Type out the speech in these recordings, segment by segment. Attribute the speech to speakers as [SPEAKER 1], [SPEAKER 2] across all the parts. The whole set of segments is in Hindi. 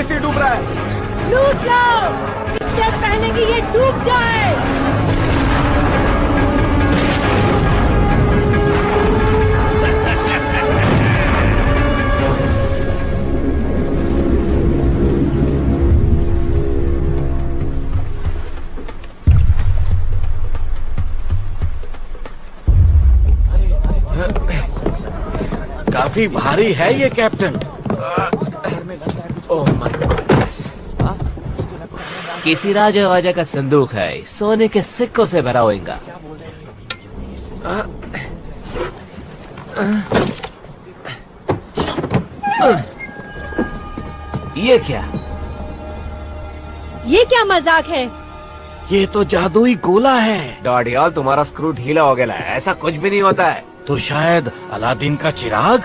[SPEAKER 1] से डूब रहा है।
[SPEAKER 2] लूट लो इससे पहले कि ये डूब जाए।
[SPEAKER 3] काफी भारी है ये कैप्टन। Oh my goodness.
[SPEAKER 4] किसी राजा वाजा का संदूक है, सोने के सिक्कों से भरा होगा। ये क्या?
[SPEAKER 2] ये क्या मजाक है?
[SPEAKER 3] ये तो जादुई गोला है।
[SPEAKER 4] डॉडियल, तुम्हारा स्क्रू ढीला हो गया है। ऐसा कुछ भी नहीं होता है।
[SPEAKER 3] तो शायद अलादीन का चिराग।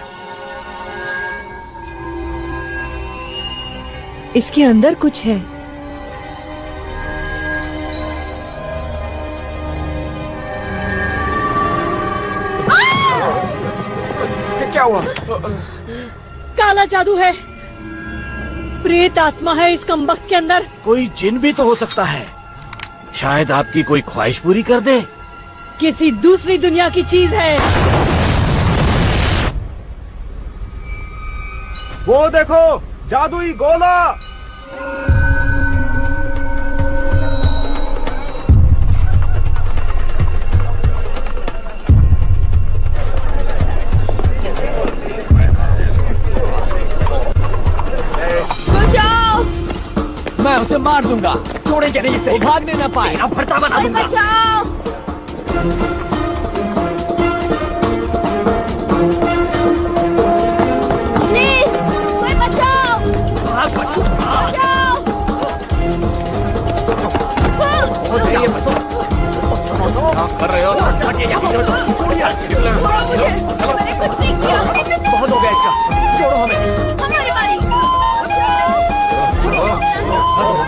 [SPEAKER 2] इसके अंदर कुछ है।
[SPEAKER 3] क्या हुआ?
[SPEAKER 2] काला जादू है। प्रेत आत्मा है इस कमबख्त के अंदर।
[SPEAKER 3] कोई जिन भी तो हो सकता है। शायद आपकी कोई ख्वाहिश पूरी कर दे।
[SPEAKER 2] किसी दूसरी दुनिया की चीज है।
[SPEAKER 1] वो देखो, जादुई गोला।
[SPEAKER 2] बचाओ!
[SPEAKER 5] मैं उसे मार दूंगा।
[SPEAKER 1] छोड़ेंगे नहीं इसे।
[SPEAKER 5] वो भागने न पाए।
[SPEAKER 1] अब भरता बना दूंगा।
[SPEAKER 2] बचाओ! प्लीज, कोई बचाओ!
[SPEAKER 1] भाग बच्चों, भाग।
[SPEAKER 2] बचाओ!
[SPEAKER 1] सुनो तो।
[SPEAKER 4] क्या कर रहे हो?
[SPEAKER 1] हटिए यहाँ से। छोड़िए।
[SPEAKER 2] मैंने कुछ नहीं किया।
[SPEAKER 1] बहुत हो गया इसका। छोड़ो हमें।
[SPEAKER 2] हमारी बारी।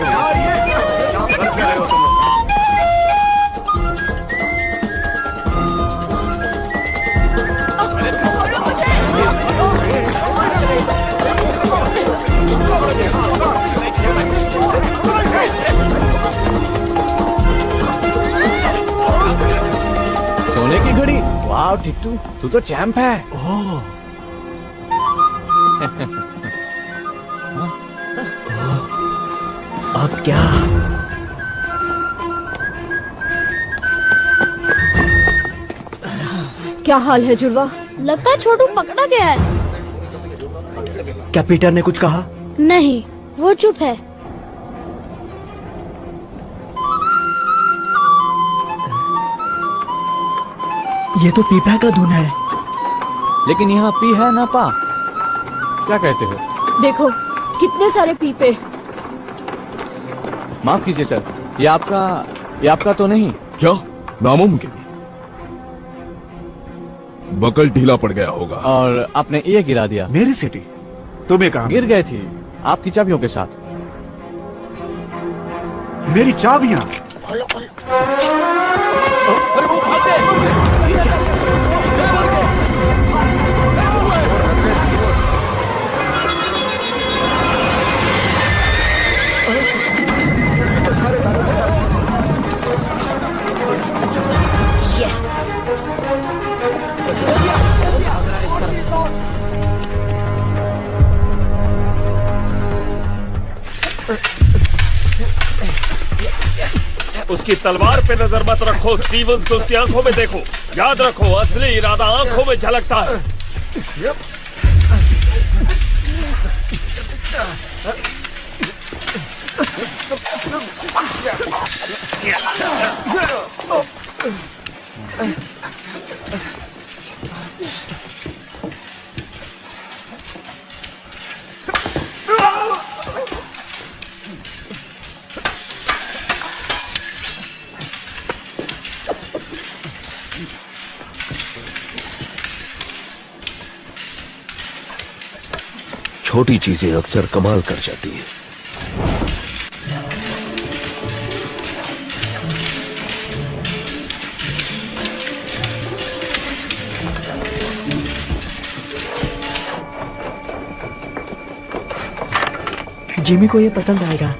[SPEAKER 1] यार ये क्या कर रहे हो तुम?
[SPEAKER 5] सोने की घड़ी। वाह टिट्टू, तू तो चैंप है।
[SPEAKER 3] ओह अब क्या?
[SPEAKER 6] क्या हाल है जुड़वा? लगता है छोटू पकड़ा गया है।
[SPEAKER 1] क्या पीटर ने कुछ कहा?
[SPEAKER 6] नहीं, वो चुप है।
[SPEAKER 1] ये तो पीपा का धुन है।
[SPEAKER 5] लेकिन यहाँ पी है ना पा? क्या कहते हो?
[SPEAKER 6] देखो कितने सारे पीपे।
[SPEAKER 5] माफ कीजिए सर, ये आपका तो नहीं?
[SPEAKER 7] क्या? नामुमकिन। बकल ढीला पड़ गया होगा।
[SPEAKER 5] और आपने ये गिरा दिया।
[SPEAKER 1] मेरी सिटी तुम्हें कहा?
[SPEAKER 5] गिर गई थी आपकी चाबियों के साथ।
[SPEAKER 1] मेरी चाबियां।
[SPEAKER 8] उसकी तलवार पे नजर मत रखो स्टीवंस, उसकी आंखों में देखो। याद रखो, असली इरादा आंखों में झलकता है।
[SPEAKER 9] छोटी चीजें अक्सर कमाल कर जाती हैं।
[SPEAKER 10] जिमी को ये पसंद आएगा।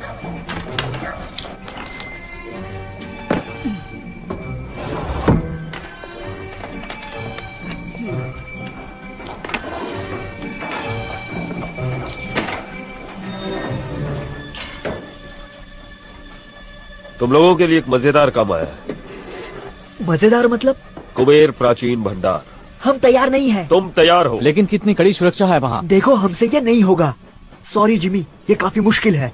[SPEAKER 8] तुम लोगों के लिए एक मजेदार काम आया है।
[SPEAKER 10] मजेदार मतलब?
[SPEAKER 8] कुबेर प्राचीन भंडार।
[SPEAKER 10] हम तैयार नहीं हैं।
[SPEAKER 8] तुम तैयार हो?
[SPEAKER 5] लेकिन कितनी कड़ी सुरक्षा है वहाँ।
[SPEAKER 10] देखो, हमसे ये नहीं होगा। सॉरी जिमी, ये काफी मुश्किल है।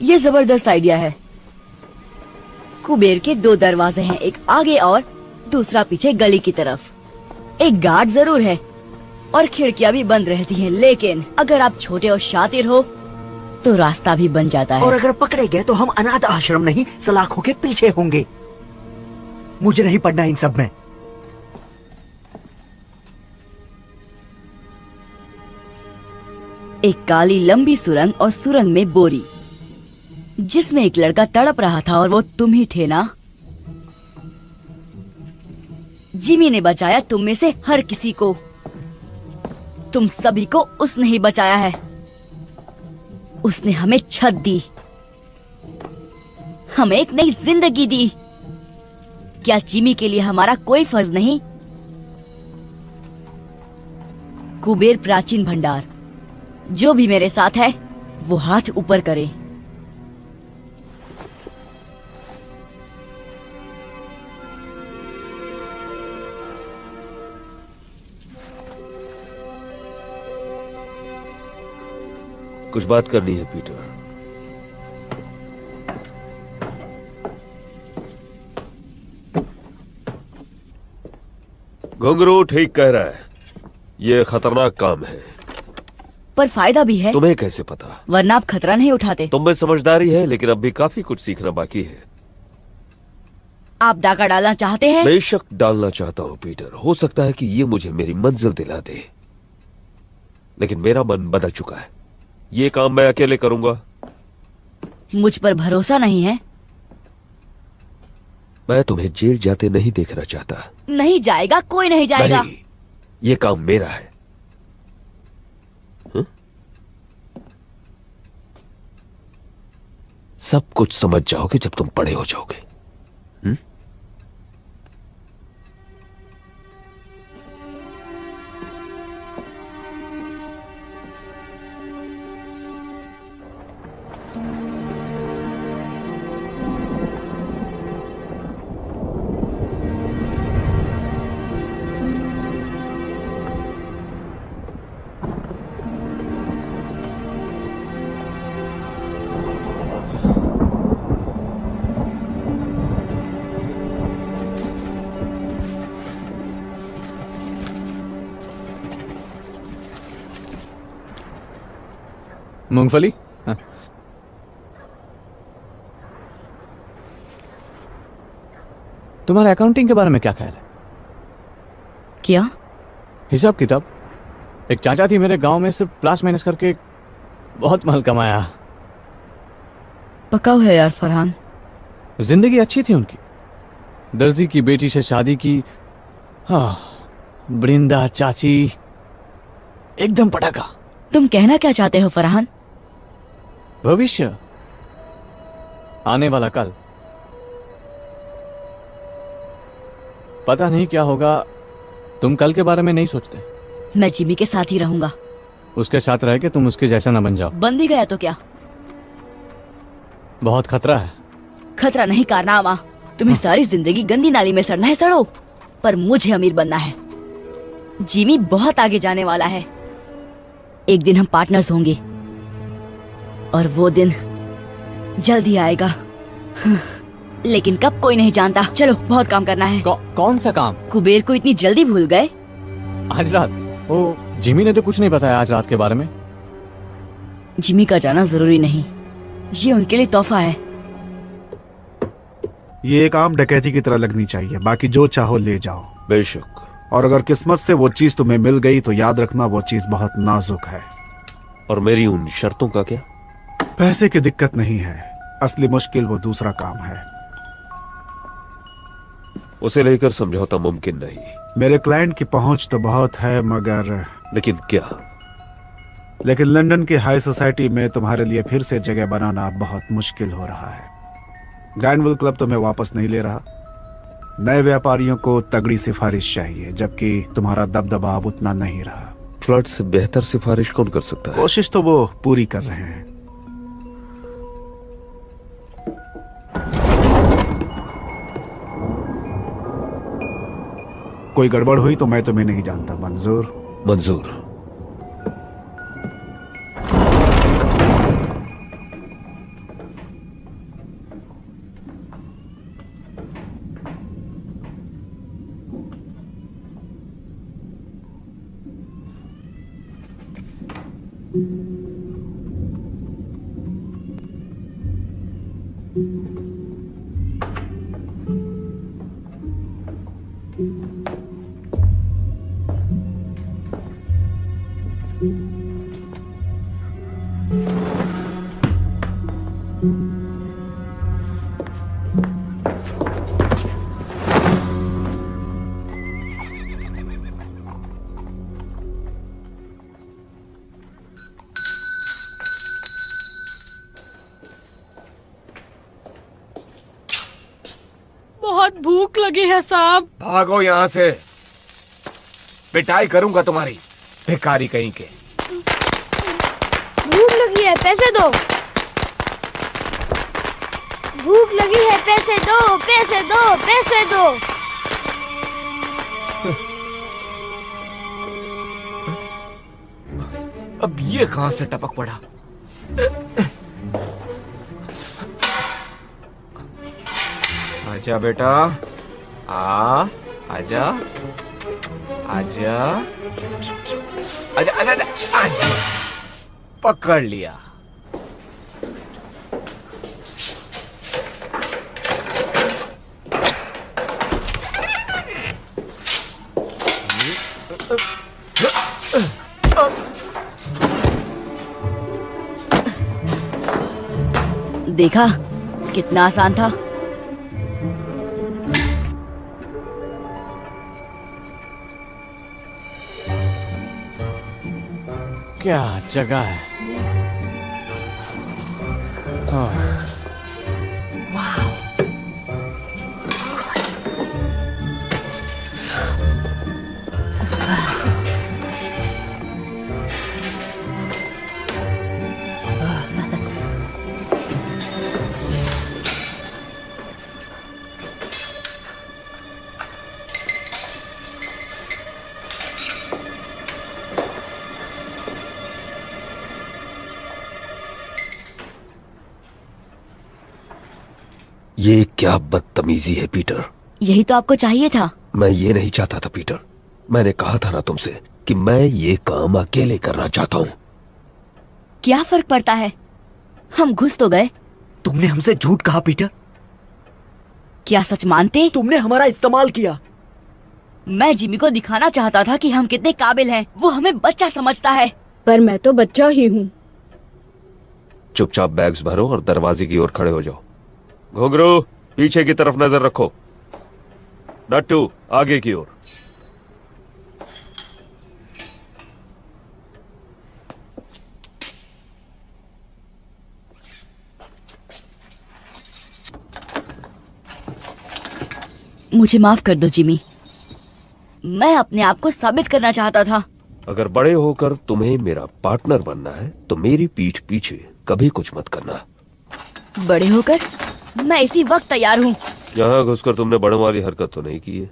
[SPEAKER 2] ये जबरदस्त आइडिया है। कुबेर के 2 दरवाजे हैं, एक आगे और दूसरा पीछे गली की तरफ। एक गार्ड जरूर है और खिड़कियां भी बंद रहती हैं, लेकिन अगर आप छोटे और शातिर हो तो रास्ता भी बन जाता है।
[SPEAKER 10] और अगर पकड़े गए तो हम अनाथ आश्रम नहीं, सलाखों के पीछे होंगे। मुझे नहीं पढ़ना इन सब में।
[SPEAKER 2] एक काली लंबी सुरंग और सुरंग में बोरी, जिसमें एक लड़का तड़प रहा था और वो तुम ही थे ना? जिमी ने बचाया तुम में से हर किसी को। तुम सभी को उसने ही बचाया है। उसने हमें छत दी, हमें एक नई जिंदगी दी। क्या जिमी के लिए हमारा कोई फर्ज नहीं? कुबेर प्राचीन भंडार, जो भी मेरे साथ है वो हाथ ऊपर करे।
[SPEAKER 8] कुछ बात करनी है पीटर। घुंघरू ठीक कह रहा है, ये खतरनाक काम है।
[SPEAKER 2] पर फायदा भी है।
[SPEAKER 8] तुम्हें कैसे पता?
[SPEAKER 2] वरना आप खतरा नहीं उठाते।
[SPEAKER 8] तुम में समझदारी है, लेकिन अब भी काफी कुछ सीखना बाकी है।
[SPEAKER 2] आप डाका डालना चाहते हैं?
[SPEAKER 8] बेशक डालना चाहता हूँ पीटर। हो सकता है कि ये मुझे मेरी मंजिल दिला दे, लेकिन मेरा मन बदल चुका है। ये काम मैं अकेले करूंगा।
[SPEAKER 2] मुझ पर भरोसा नहीं है?
[SPEAKER 8] मैं तुम्हें जेल जाते नहीं देखना चाहता।
[SPEAKER 2] नहीं जाएगा, कोई नहीं जाएगा।
[SPEAKER 8] नहीं, ये काम मेरा है। सब कुछ समझ जाओगे जब तुम बड़े हो जाओगे।
[SPEAKER 5] मूंगफली? हाँ। तुम्हारे अकाउंटिंग के बारे में क्या ख्याल है?
[SPEAKER 2] क्या
[SPEAKER 5] हिसाब किताब? एक चाचा थी मेरे गांव में, सिर्फ प्लस माइनस करके बहुत माल कमाया।
[SPEAKER 2] पकाओ है यार फरहान।
[SPEAKER 5] जिंदगी अच्छी थी उनकी। दर्जी की बेटी से शादी की। हाँ, बृंदा चाची, एकदम पटाखा।
[SPEAKER 2] तुम कहना क्या चाहते हो फरहान?
[SPEAKER 5] भविष्य, आने वाला कल। पता नहीं क्या होगा। तुम कल के बारे में नहीं सोचते?
[SPEAKER 2] मैं जिमी के साथ ही रहूंगा।
[SPEAKER 5] उसके साथ रह के तुम उसके जैसा ना बन जाओ।
[SPEAKER 2] बन भी गया तो क्या?
[SPEAKER 5] बहुत खतरा है।
[SPEAKER 2] खतरा नहीं कारनामा। तुम्हें सारी जिंदगी गंदी नाली में सड़ना है, सड़ो, पर मुझे अमीर बनना है। जिमी बहुत आगे जाने वाला है। एक दिन हम पार्टनर्स होंगे और वो दिन जल्दी आएगा। लेकिन कब कोई नहीं जानता। चलो, बहुत काम करना है।
[SPEAKER 5] कौन सा काम?
[SPEAKER 2] कुबेर को इतनी जल्दी भूल गए?
[SPEAKER 5] आज रात? ओ, जिमी ने तो कुछ नहीं बताया आज रात के बारे में।
[SPEAKER 2] जिमी का जाना जरूरी नहीं, ये उनके लिए तोहफा है।
[SPEAKER 1] ये एक आम डकैती की तरह लगनी चाहिए। बाकी जो चाहो ले जाओ।
[SPEAKER 8] बेशक।
[SPEAKER 1] और अगर किस्मत से वो चीज तुम्हें मिल गई तो याद रखना वो चीज बहुत नाजुक है।
[SPEAKER 8] और मेरी उन शर्तों का क्या?
[SPEAKER 1] पैसे की दिक्कत नहीं है, असली मुश्किल वो दूसरा काम है।
[SPEAKER 8] उसे लेकर समझौता मुमकिन नहीं।
[SPEAKER 1] मेरे क्लाइंट की पहुंच तो बहुत है, मगर
[SPEAKER 8] लेकिन क्या?
[SPEAKER 1] लेकिन लंदन की हाई सोसाइटी में तुम्हारे लिए फिर से जगह बनाना बहुत मुश्किल हो रहा है। ग्रैंडविल क्लब तुम्हें वापस नहीं ले रहा। नए व्यापारियों को तगड़ी सिफारिश चाहिए, जबकि तुम्हारा दबदबा अब उतना नहीं रहा।
[SPEAKER 8] फ्लड से बेहतर सिफारिश कौन कर सकता है?
[SPEAKER 1] कोशिश तो वो पूरी कर रहे हैं। कोई गड़बड़ हुई तो मैं तुम्हें नहीं जानता। मंजूर?
[SPEAKER 8] मंजूर।
[SPEAKER 6] बहुत भूख लगी है साहब।
[SPEAKER 3] भागो यहाँ से, पिटाई करूंगा तुम्हारी, भिखारी कहीं के।
[SPEAKER 6] भूख लगी है, पैसे दो। भूख लगी है, पैसे दो, पैसे दो, पैसे दो।
[SPEAKER 3] अब ये कहां से टपक पड़ा? आजा बेटा, आजा, आजा, आजा, आजा, आजा, आजा। पकड़ लिया।
[SPEAKER 2] देखा कितना आसान था।
[SPEAKER 5] क्या जगह है। हाँ।
[SPEAKER 8] ये क्या बदतमीजी है पीटर।
[SPEAKER 2] यही तो आपको चाहिए था।
[SPEAKER 8] मैं ये नहीं चाहता था पीटर। मैंने कहा था ना तुमसे कि मैं ये काम अकेले करना चाहता हूँ।
[SPEAKER 2] क्या फर्क पड़ता है, हम घुस तो गए।
[SPEAKER 10] तुमने हमसे झूठ कहा पीटर।
[SPEAKER 2] क्या सच मानते?
[SPEAKER 10] तुमने हमारा इस्तेमाल किया।
[SPEAKER 2] मैं जिमी को दिखाना चाहता था कि हम कितने काबिल हैं। वो हमें बच्चा समझता है।
[SPEAKER 6] पर मैं तो बच्चा ही हूँ।
[SPEAKER 8] चुपचाप बैग्स भरो और दरवाजे की ओर खड़े हो जाओ। घुंघरू, पीछे की तरफ नजर रखो। नट्टू, आगे की ओर।
[SPEAKER 2] मुझे माफ कर दो जिमी, मैं अपने आप को साबित करना चाहता था।
[SPEAKER 8] अगर बड़े होकर तुम्हें मेरा पार्टनर बनना है तो मेरी पीठ पीछे कभी कुछ मत करना।
[SPEAKER 2] बड़े होकर मैं इसी वक्त तैयार हूँ।
[SPEAKER 8] यहाँ घुसकर तुमने बड़ों वाली हरकत तो नहीं की है?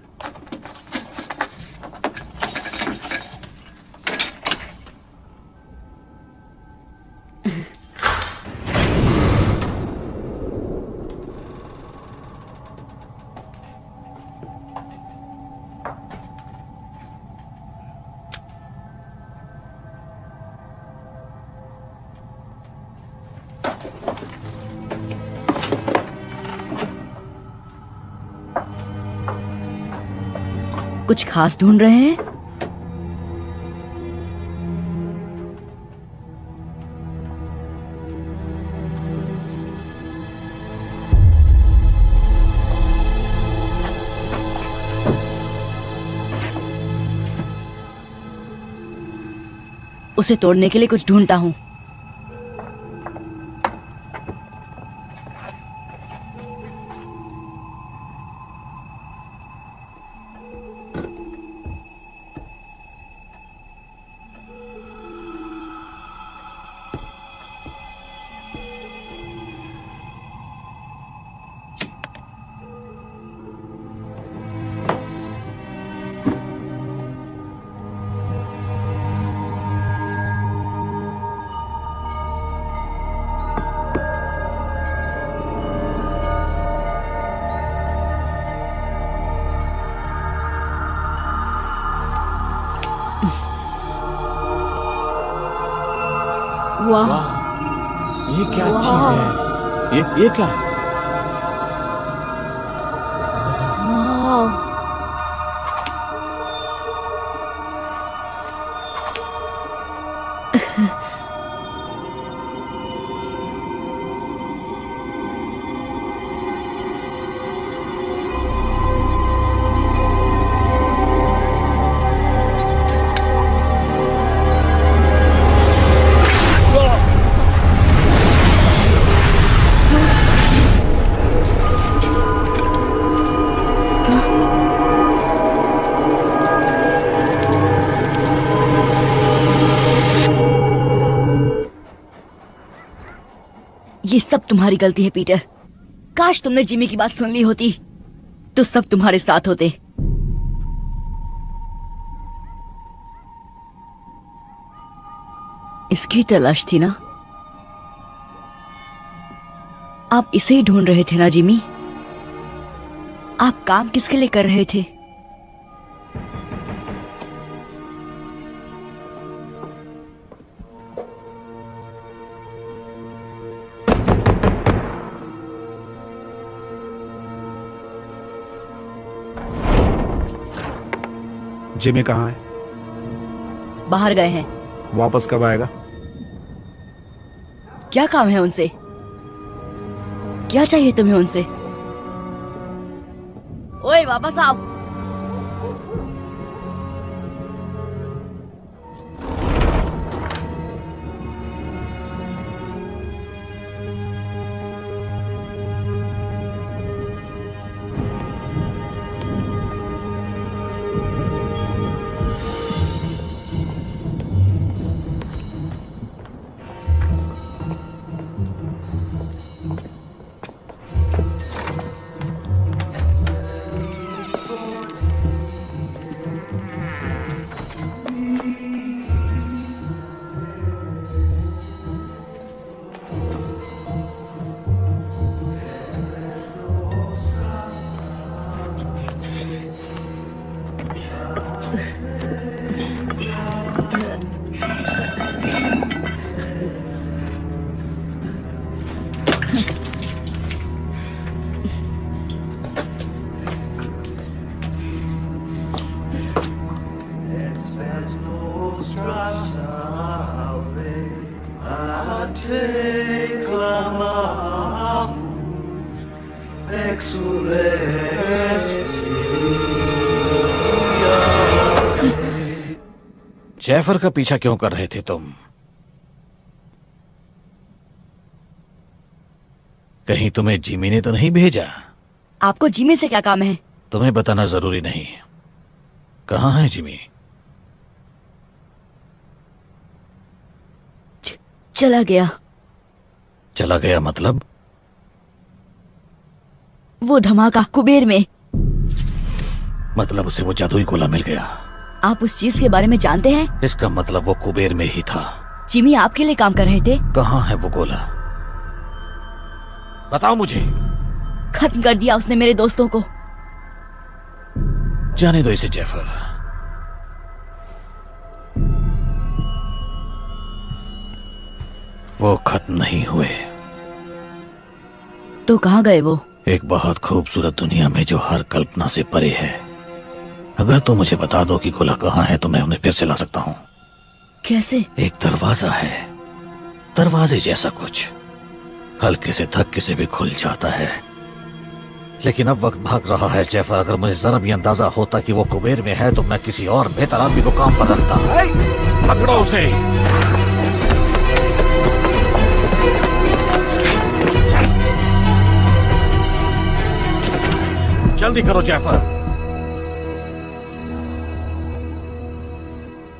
[SPEAKER 2] कुछ खास ढूंढ रहे हैं? उसे तोड़ने के लिए कुछ ढूंढता हूँ।
[SPEAKER 6] वाह,
[SPEAKER 5] ये क्या चीज है? ये क्या?
[SPEAKER 6] वाह,
[SPEAKER 2] ये सब तुम्हारी गलती है पीटर। काश तुमने जिमी की बात सुन ली होती तो सब तुम्हारे साथ होते। इसकी तलाश थी ना? आप इसे ही ढूंढ रहे थे ना जिमी? आप काम किसके लिए कर रहे थे?
[SPEAKER 1] जिमी कहाँ है?
[SPEAKER 2] बाहर गए हैं।
[SPEAKER 1] वापस कब आएगा?
[SPEAKER 2] क्या काम है उनसे? क्या चाहिए तुम्हें उनसे? ओए वापस आओ।
[SPEAKER 3] जैफर का पीछा क्यों कर रहे थे तुम? कहीं तुम्हें जिमी ने तो नहीं भेजा?
[SPEAKER 2] आपको जिमी से क्या काम है?
[SPEAKER 3] तुम्हें बताना जरूरी नहीं। कहाँ है जिमी?
[SPEAKER 2] चला गया।
[SPEAKER 3] चला गया मतलब?
[SPEAKER 2] वो धमाका कुबेर में।
[SPEAKER 3] मतलब उसे वो जादुई गोला मिल गया।
[SPEAKER 2] आप उस चीज के बारे में जानते हैं?
[SPEAKER 3] इसका मतलब वो कुबेर में ही था।
[SPEAKER 2] जिमी आपके लिए काम कर रहे थे।
[SPEAKER 3] कहाँ है वो गोला? बताओ मुझे।
[SPEAKER 2] खत्म कर दिया उसने मेरे दोस्तों को।
[SPEAKER 3] जाने दो इसे जैफर। वो खत्म नहीं हुए।
[SPEAKER 2] तो कहाँ गए वो?
[SPEAKER 3] एक बहुत खूबसूरत दुनिया में जो हर कल्पना से परे है। अगर तुम मुझे बता दो कि गोला कहाँ है तो मैं उन्हें फिर से ला सकता हूँ।
[SPEAKER 2] कैसे?
[SPEAKER 3] एक दरवाजा है, दरवाजे जैसा कुछ, हल्के से धक्के से भी खुल जाता है। लेकिन अब वक्त भाग रहा है जैफर। अगर मुझे जरा भी अंदाजा होता कि वो कुबेर में है तो मैं किसी और बेहतर आदमी को काम पर रखता।
[SPEAKER 8] पकड़ो उसे।
[SPEAKER 3] जल्दी करो जैफर।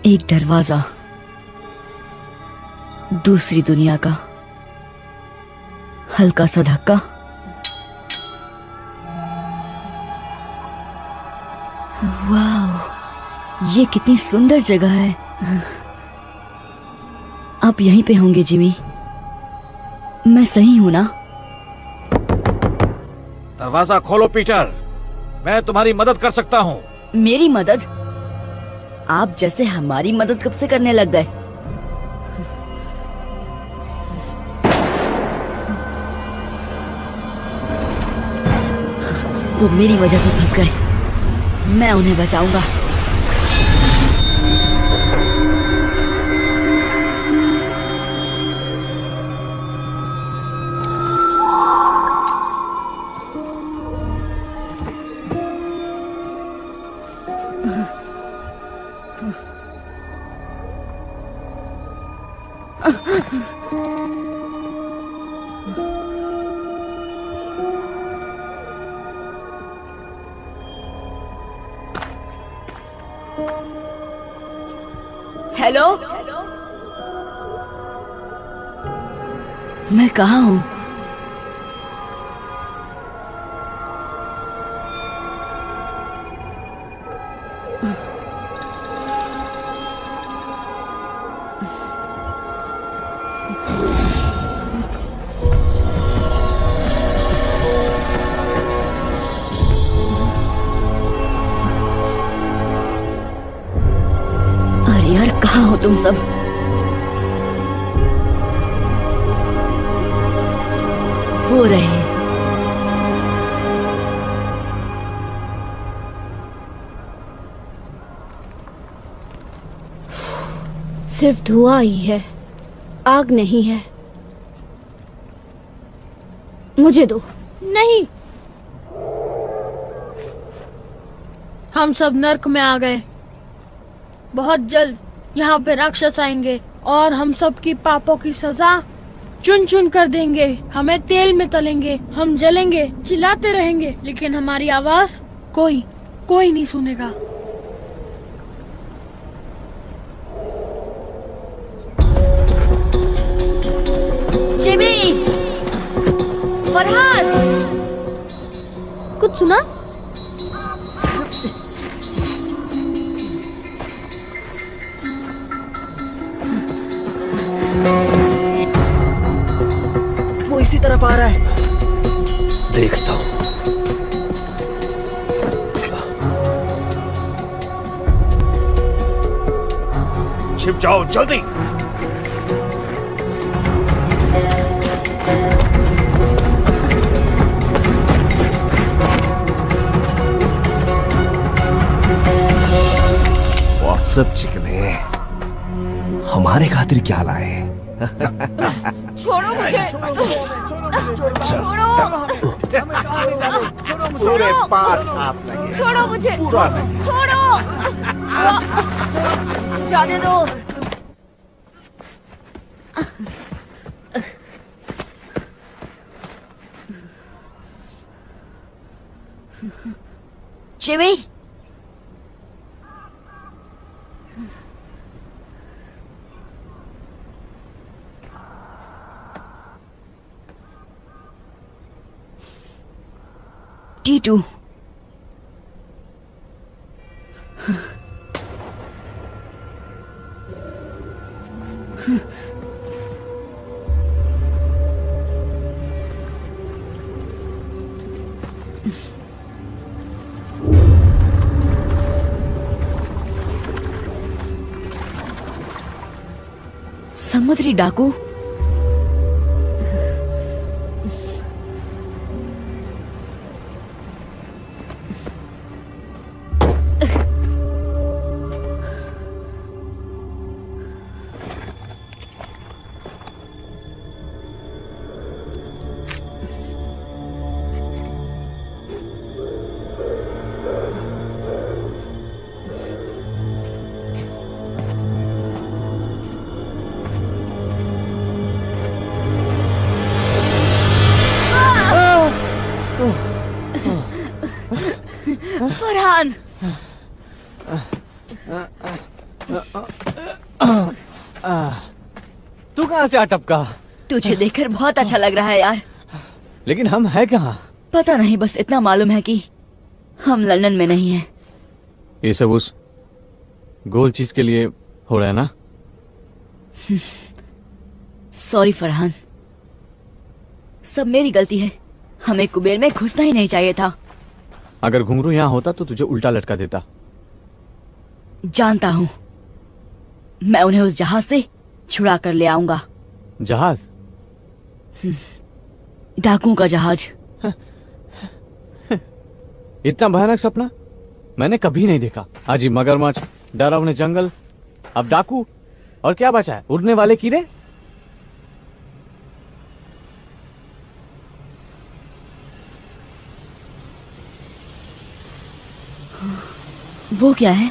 [SPEAKER 2] एक दरवाजा, दूसरी दुनिया का, हल्का सा धक्का, वाह, ये कितनी सुंदर जगह है। आप यहीं पे होंगे जिमी? मैं सही हूं ना?
[SPEAKER 3] दरवाजा खोलो पीटर, मैं तुम्हारी मदद कर सकता हूँ।
[SPEAKER 2] मेरी मदद? आप जैसे हमारी मदद कब से करने लग गए? वो मेरी वजह से फंस गए, मैं उन्हें बचाऊंगा। हेलो, मैं कहाँ हूँ? अरे यार, कहाँ हो तुम सब? वो रहे।
[SPEAKER 6] सिर्फ धुआं ही है, आग नहीं है। मुझे दो। नहीं,
[SPEAKER 11] हम सब नर्क में आ गए। बहुत जल्द यहाँ पे राक्षस आएंगे और हम सब की पापों की सजा चुन चुन कर देंगे। हमें तेल में तलेंगे, हम जलेंगे, चिल्लाते रहेंगे, लेकिन हमारी आवाज कोई नहीं सुनेगा।
[SPEAKER 2] जिमी, फरहाद,
[SPEAKER 6] कुछ सुना?
[SPEAKER 10] वो इसी तरफ आ रहा है।
[SPEAKER 9] देखता हूं।
[SPEAKER 3] छिप जाओ जल्दी।
[SPEAKER 9] व्हाट्सएप चिकने, हमारे खातिर क्या लाए?
[SPEAKER 6] छोड़ो मुझे। छोड़ो।
[SPEAKER 1] पूरे 5 हाथ लगे।
[SPEAKER 6] छोड़ो मुझे।
[SPEAKER 1] पूरा नहीं।
[SPEAKER 6] छोड़ो। जाने दो।
[SPEAKER 2] Jimmy, T2। समुद्री डाकू। फरहान,
[SPEAKER 5] तू कहाँ से आ टपका?
[SPEAKER 2] तुझे देखकर बहुत अच्छा लग रहा है यार।
[SPEAKER 5] लेकिन हम है कहाँ?
[SPEAKER 2] पता नहीं, बस इतना मालूम है कि हम लंदन में नहीं हैं।
[SPEAKER 5] ये सब उस गोल चीज के लिए हो रहा है ना?
[SPEAKER 2] सॉरी फरहान, सब मेरी गलती है। हमें कुबेर में घुसना ही नहीं चाहिए था।
[SPEAKER 5] अगर घुंघरू यहाँ होता तो तुझे उल्टा लटका देता।
[SPEAKER 2] जानता हूं, मैं उन्हें उस जहाज से छुड़ा कर ले आऊंगा।
[SPEAKER 5] जहाज?
[SPEAKER 2] डाकुओं का जहाज।
[SPEAKER 5] इतना भयानक सपना मैंने कभी नहीं देखा। अजीब मगरमच्छ, डरावने जंगल, अब डाकू, और क्या बचा है? उड़ने वाले कीड़े।
[SPEAKER 2] वो क्या है?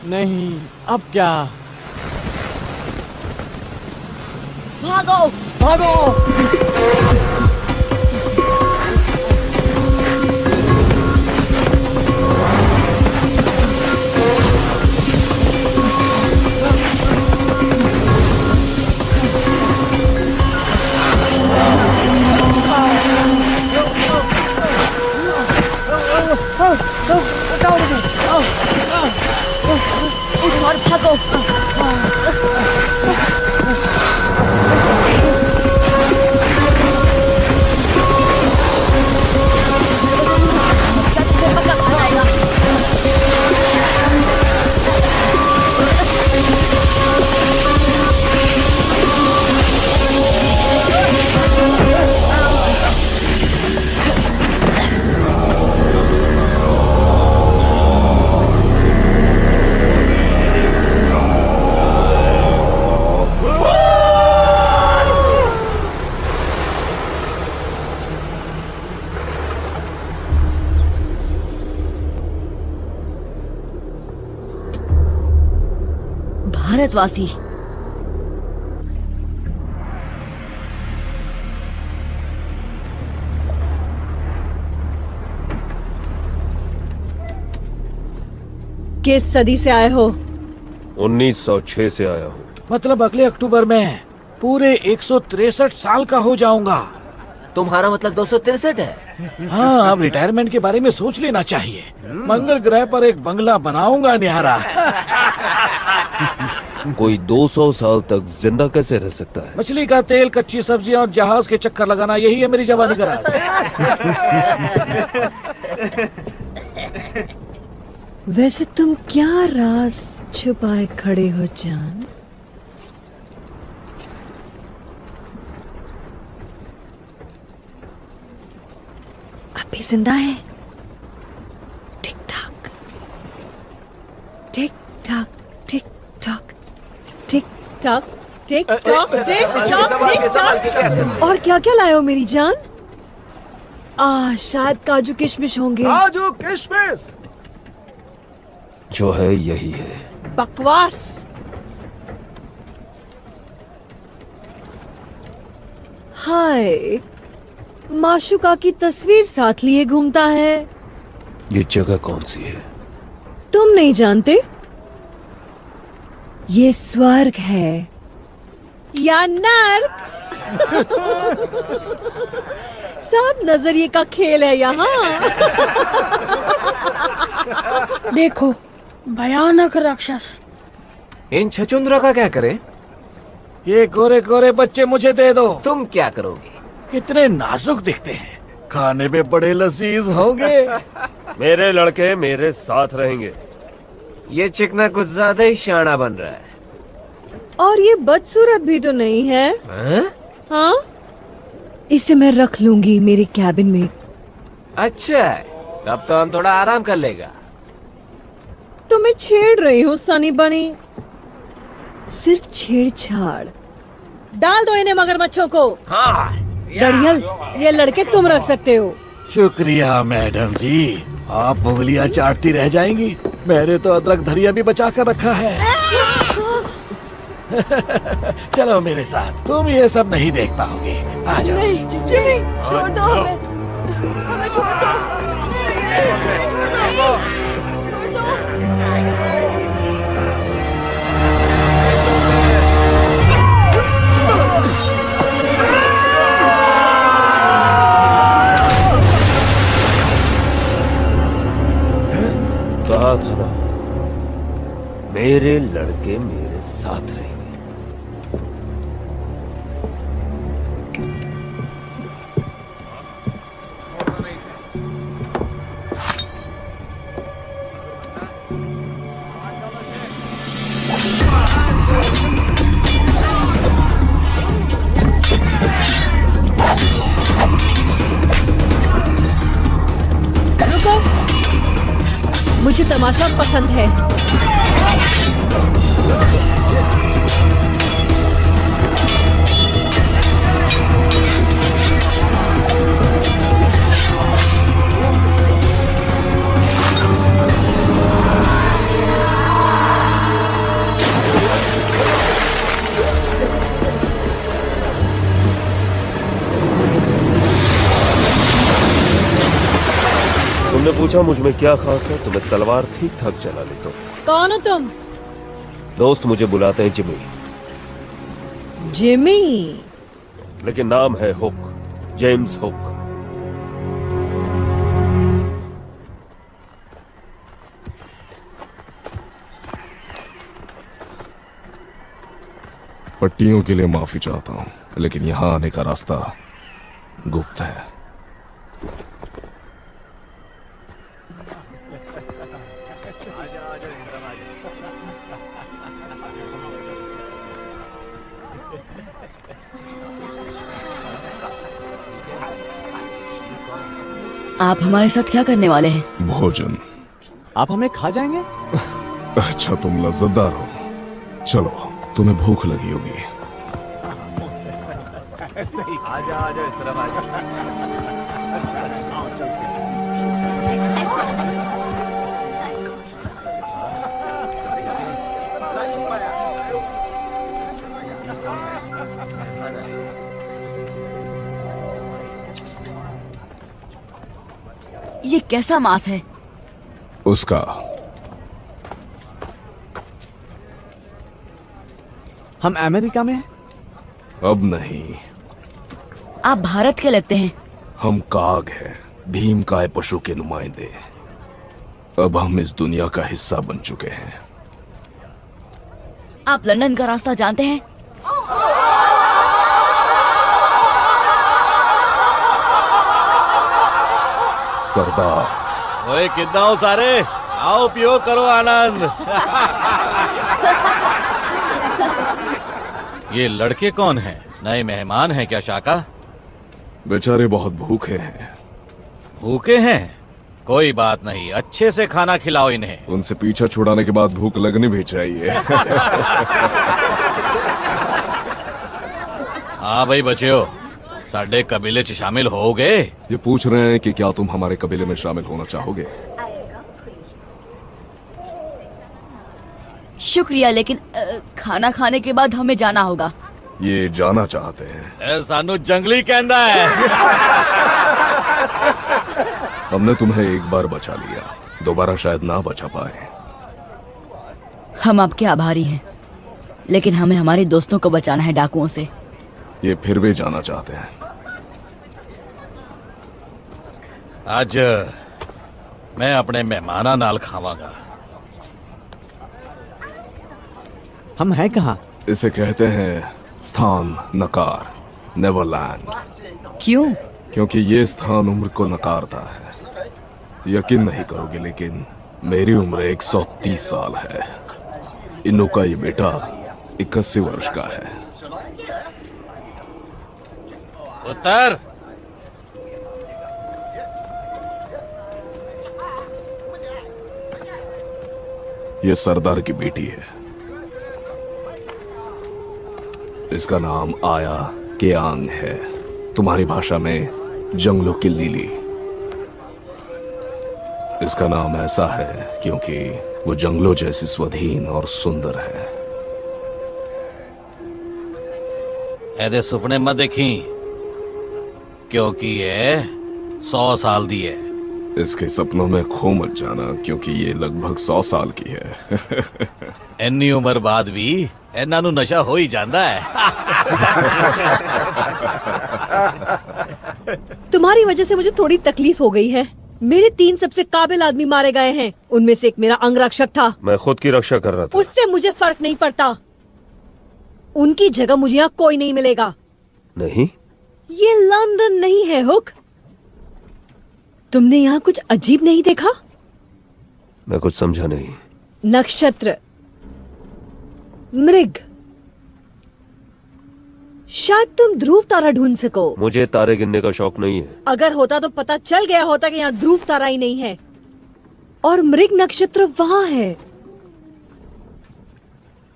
[SPEAKER 5] नहीं, अब क्या?
[SPEAKER 2] भागो
[SPEAKER 5] भागो!
[SPEAKER 2] उठ और भागो। भारतवासी,
[SPEAKER 12] किस सदी से आए हो?
[SPEAKER 8] 1906 से आया हूँ।
[SPEAKER 10] मतलब अगले अक्टूबर में पूरे 163 साल का हो जाऊंगा।
[SPEAKER 4] तुम्हारा मतलब 263 है?
[SPEAKER 10] हाँ, अब रिटायरमेंट के बारे में सोच लेना चाहिए। मंगल ग्रह पर एक बंगला बनाऊंगा न्यारा।
[SPEAKER 8] कोई 200 साल तक जिंदा कैसे रह सकता है?
[SPEAKER 10] मछली का तेल, कच्ची सब्जियां और जहाज के चक्कर लगाना, यही है मेरी जवानी का राज।
[SPEAKER 12] वैसे तुम क्या राज छुपाए खड़े हो जान? अभी जिंदा है? टिक टाक टिक टाक टिक टाक टिक टाक टिक टाक टिक टाक टिक टाक। और क्या क्या लाए हो मेरी जान? शायद काजू किशमिश होंगे।
[SPEAKER 1] काजू किशमिश
[SPEAKER 8] जो है यही है।
[SPEAKER 12] बकवास। हाय, माशुका की तस्वीर साथ लिए घूमता है।
[SPEAKER 8] ये जगह कौन सी है?
[SPEAKER 12] तुम नहीं जानते? ये स्वर्ग है या नर्क। सब नजरिए का खेल है यहाँ।
[SPEAKER 11] देखो, भयानक राक्षस।
[SPEAKER 4] इन छचुंद्रों का क्या करें?
[SPEAKER 10] ये गोरे गोरे बच्चे मुझे दे दो।
[SPEAKER 4] तुम क्या करोगे?
[SPEAKER 10] कितने नाजुक दिखते हैं, खाने में बड़े लजीज होंगे।
[SPEAKER 8] मेरे लड़के मेरे साथ रहेंगे।
[SPEAKER 4] ये चिकना कुछ ज्यादा ही शाना बन रहा है।
[SPEAKER 12] और ये बदसूरत भी तो नहीं है। हाँ, इसे मैं रख लूंगी मेरे कैबिन में।
[SPEAKER 4] अच्छा, तब तो हम थोड़ा आराम कर लेगा।
[SPEAKER 12] तो मैं छेड़ रही हूँ सनी बनी। सिर्फ छेड़छाड़। डाल दो इन्हें मगरमच्छों को।
[SPEAKER 4] हाँ,
[SPEAKER 12] दरियल, ये लड़के तुम रख सकते हो।
[SPEAKER 10] शुक्रिया मैडम जी, आप उंगलियां चाटती रह जाएंगी। मैंने तो अदरक धरिया भी बचा कर रखा है। चलो मेरे साथ, तुम ये सब नहीं देख पाओगे। आ जाओ।
[SPEAKER 11] नहीं, जिमी, छोड़ दो हमें छोड़ दो।
[SPEAKER 8] कहा था ना, मेरे लड़के मेरे साथ रहेंगे।
[SPEAKER 12] रुको, मुझे तमाशा पसंद है।
[SPEAKER 8] तुमने पूछा मुझ में क्या खास है, तो मैं तलवार ठीक ठाक चला लेता हूँ।
[SPEAKER 12] कौन हो तुम?
[SPEAKER 8] दोस्त मुझे बुलाते हैं जिमी,
[SPEAKER 12] जिमी?
[SPEAKER 8] लेकिन नाम है हुक, जेम्स हुक।
[SPEAKER 7] पट्टियों के लिए माफी चाहता हूँ, लेकिन यहाँ आने का रास्ता गुप्त है।
[SPEAKER 2] आप हमारे साथ क्या करने वाले हैं?
[SPEAKER 7] भोजन।
[SPEAKER 5] आप हमें खा जाएंगे?
[SPEAKER 7] अच्छा, तुम लज्जतदार हो। चलो, तुम्हें भूख लगी होगी।
[SPEAKER 1] आजा आजा, इस तरफ आजा। अच्छा, आओ चलते हैं।
[SPEAKER 2] ये कैसा मांस है?
[SPEAKER 7] उसका।
[SPEAKER 5] हम अमेरिका में हैं?
[SPEAKER 7] अब नहीं।
[SPEAKER 2] आप भारत के लगते हैं।
[SPEAKER 7] हम काग हैं, भीमकाय पशु के नुमाइंदे। अब हम इस दुनिया का हिस्सा बन चुके हैं।
[SPEAKER 2] आप लंदन का रास्ता जानते हैं?
[SPEAKER 7] सरदार।
[SPEAKER 3] ओए, कितना हो सारे? आओ पियो, करो आनंद। ये लड़के कौन हैं? नए मेहमान हैं क्या शाका?
[SPEAKER 7] बेचारे बहुत भूखे हैं।
[SPEAKER 3] भूखे हैं? कोई बात नहीं, अच्छे से खाना खिलाओ इन्हें।
[SPEAKER 7] उनसे पीछा छुड़ाने के बाद भूख लगनी भी चाहिए।
[SPEAKER 3] हाँ भाई बच्चों, साडे कबीले च शामिल हो गए?
[SPEAKER 7] ये पूछ रहे हैं कि क्या तुम हमारे कबीले में शामिल होना चाहोगे?
[SPEAKER 2] शुक्रिया, लेकिन खाना खाने के बाद हमें जाना होगा।
[SPEAKER 7] ये जाना चाहते हैं।
[SPEAKER 3] सानू जंगली कहंदा है।
[SPEAKER 7] हमने तुम्हें एक बार बचा लिया, दोबारा शायद ना बचा पाए।
[SPEAKER 2] हम आपके आभारी हैं, लेकिन हमें हमारे दोस्तों को बचाना है डाकुओं से।
[SPEAKER 7] ये फिर भी जाना चाहते हैं।
[SPEAKER 3] आज मैं अपने मेहमाना नाल खावांगा।
[SPEAKER 5] हम हैं कहाँ?
[SPEAKER 7] इसे कहते हैं स्थान नकार, नेवरलैंड।
[SPEAKER 2] क्यों?
[SPEAKER 7] क्योंकि ये स्थान उम्र को नकारता है। यकीन नहीं करोगे, लेकिन मेरी उम्र 130 साल है। इन्नू का ये बेटा 81 वर्ष का है।
[SPEAKER 3] उत्तर।
[SPEAKER 7] ये सरदार की बेटी है। इसका नाम आया केआंग है, तुम्हारी भाषा में जंगलों की लिली। इसका नाम ऐसा है क्योंकि वो जंगलों जैसी स्वाधीन और सुंदर है।
[SPEAKER 3] ऐदे सुपने मत देखी, क्योंकि ये 100 साल दी है।
[SPEAKER 7] इसके सपनों में खो मत जाना, क्योंकि ये लगभग 100 साल की है।
[SPEAKER 3] इन्नी उम्र बाद भी इन्हां नूं नशा हो ही जाता है।
[SPEAKER 12] तुम्हारी वजह से मुझे थोड़ी तकलीफ हो गई है। मेरे 3 सबसे काबिल आदमी मारे गए हैं, उनमें से एक मेरा अंगरक्षक था।
[SPEAKER 8] मैं खुद की रक्षा कर रहा था।
[SPEAKER 12] उससे मुझे फर्क नहीं पड़ता। उनकी जगह मुझे यहाँ कोई नहीं मिलेगा।
[SPEAKER 8] नहीं,
[SPEAKER 12] ये लंदन नहीं है हुक। तुमने यहाँ कुछ अजीब नहीं देखा?
[SPEAKER 8] मैं कुछ समझा नहीं।
[SPEAKER 12] नक्षत्र, मृग, शायद तुम ध्रुव तारा ढूंढ सको।
[SPEAKER 8] मुझे तारे गिनने का शौक नहीं है।
[SPEAKER 12] अगर होता तो पता चल गया होता कि यहाँ ध्रुव तारा ही नहीं है और मृग नक्षत्र वहां है,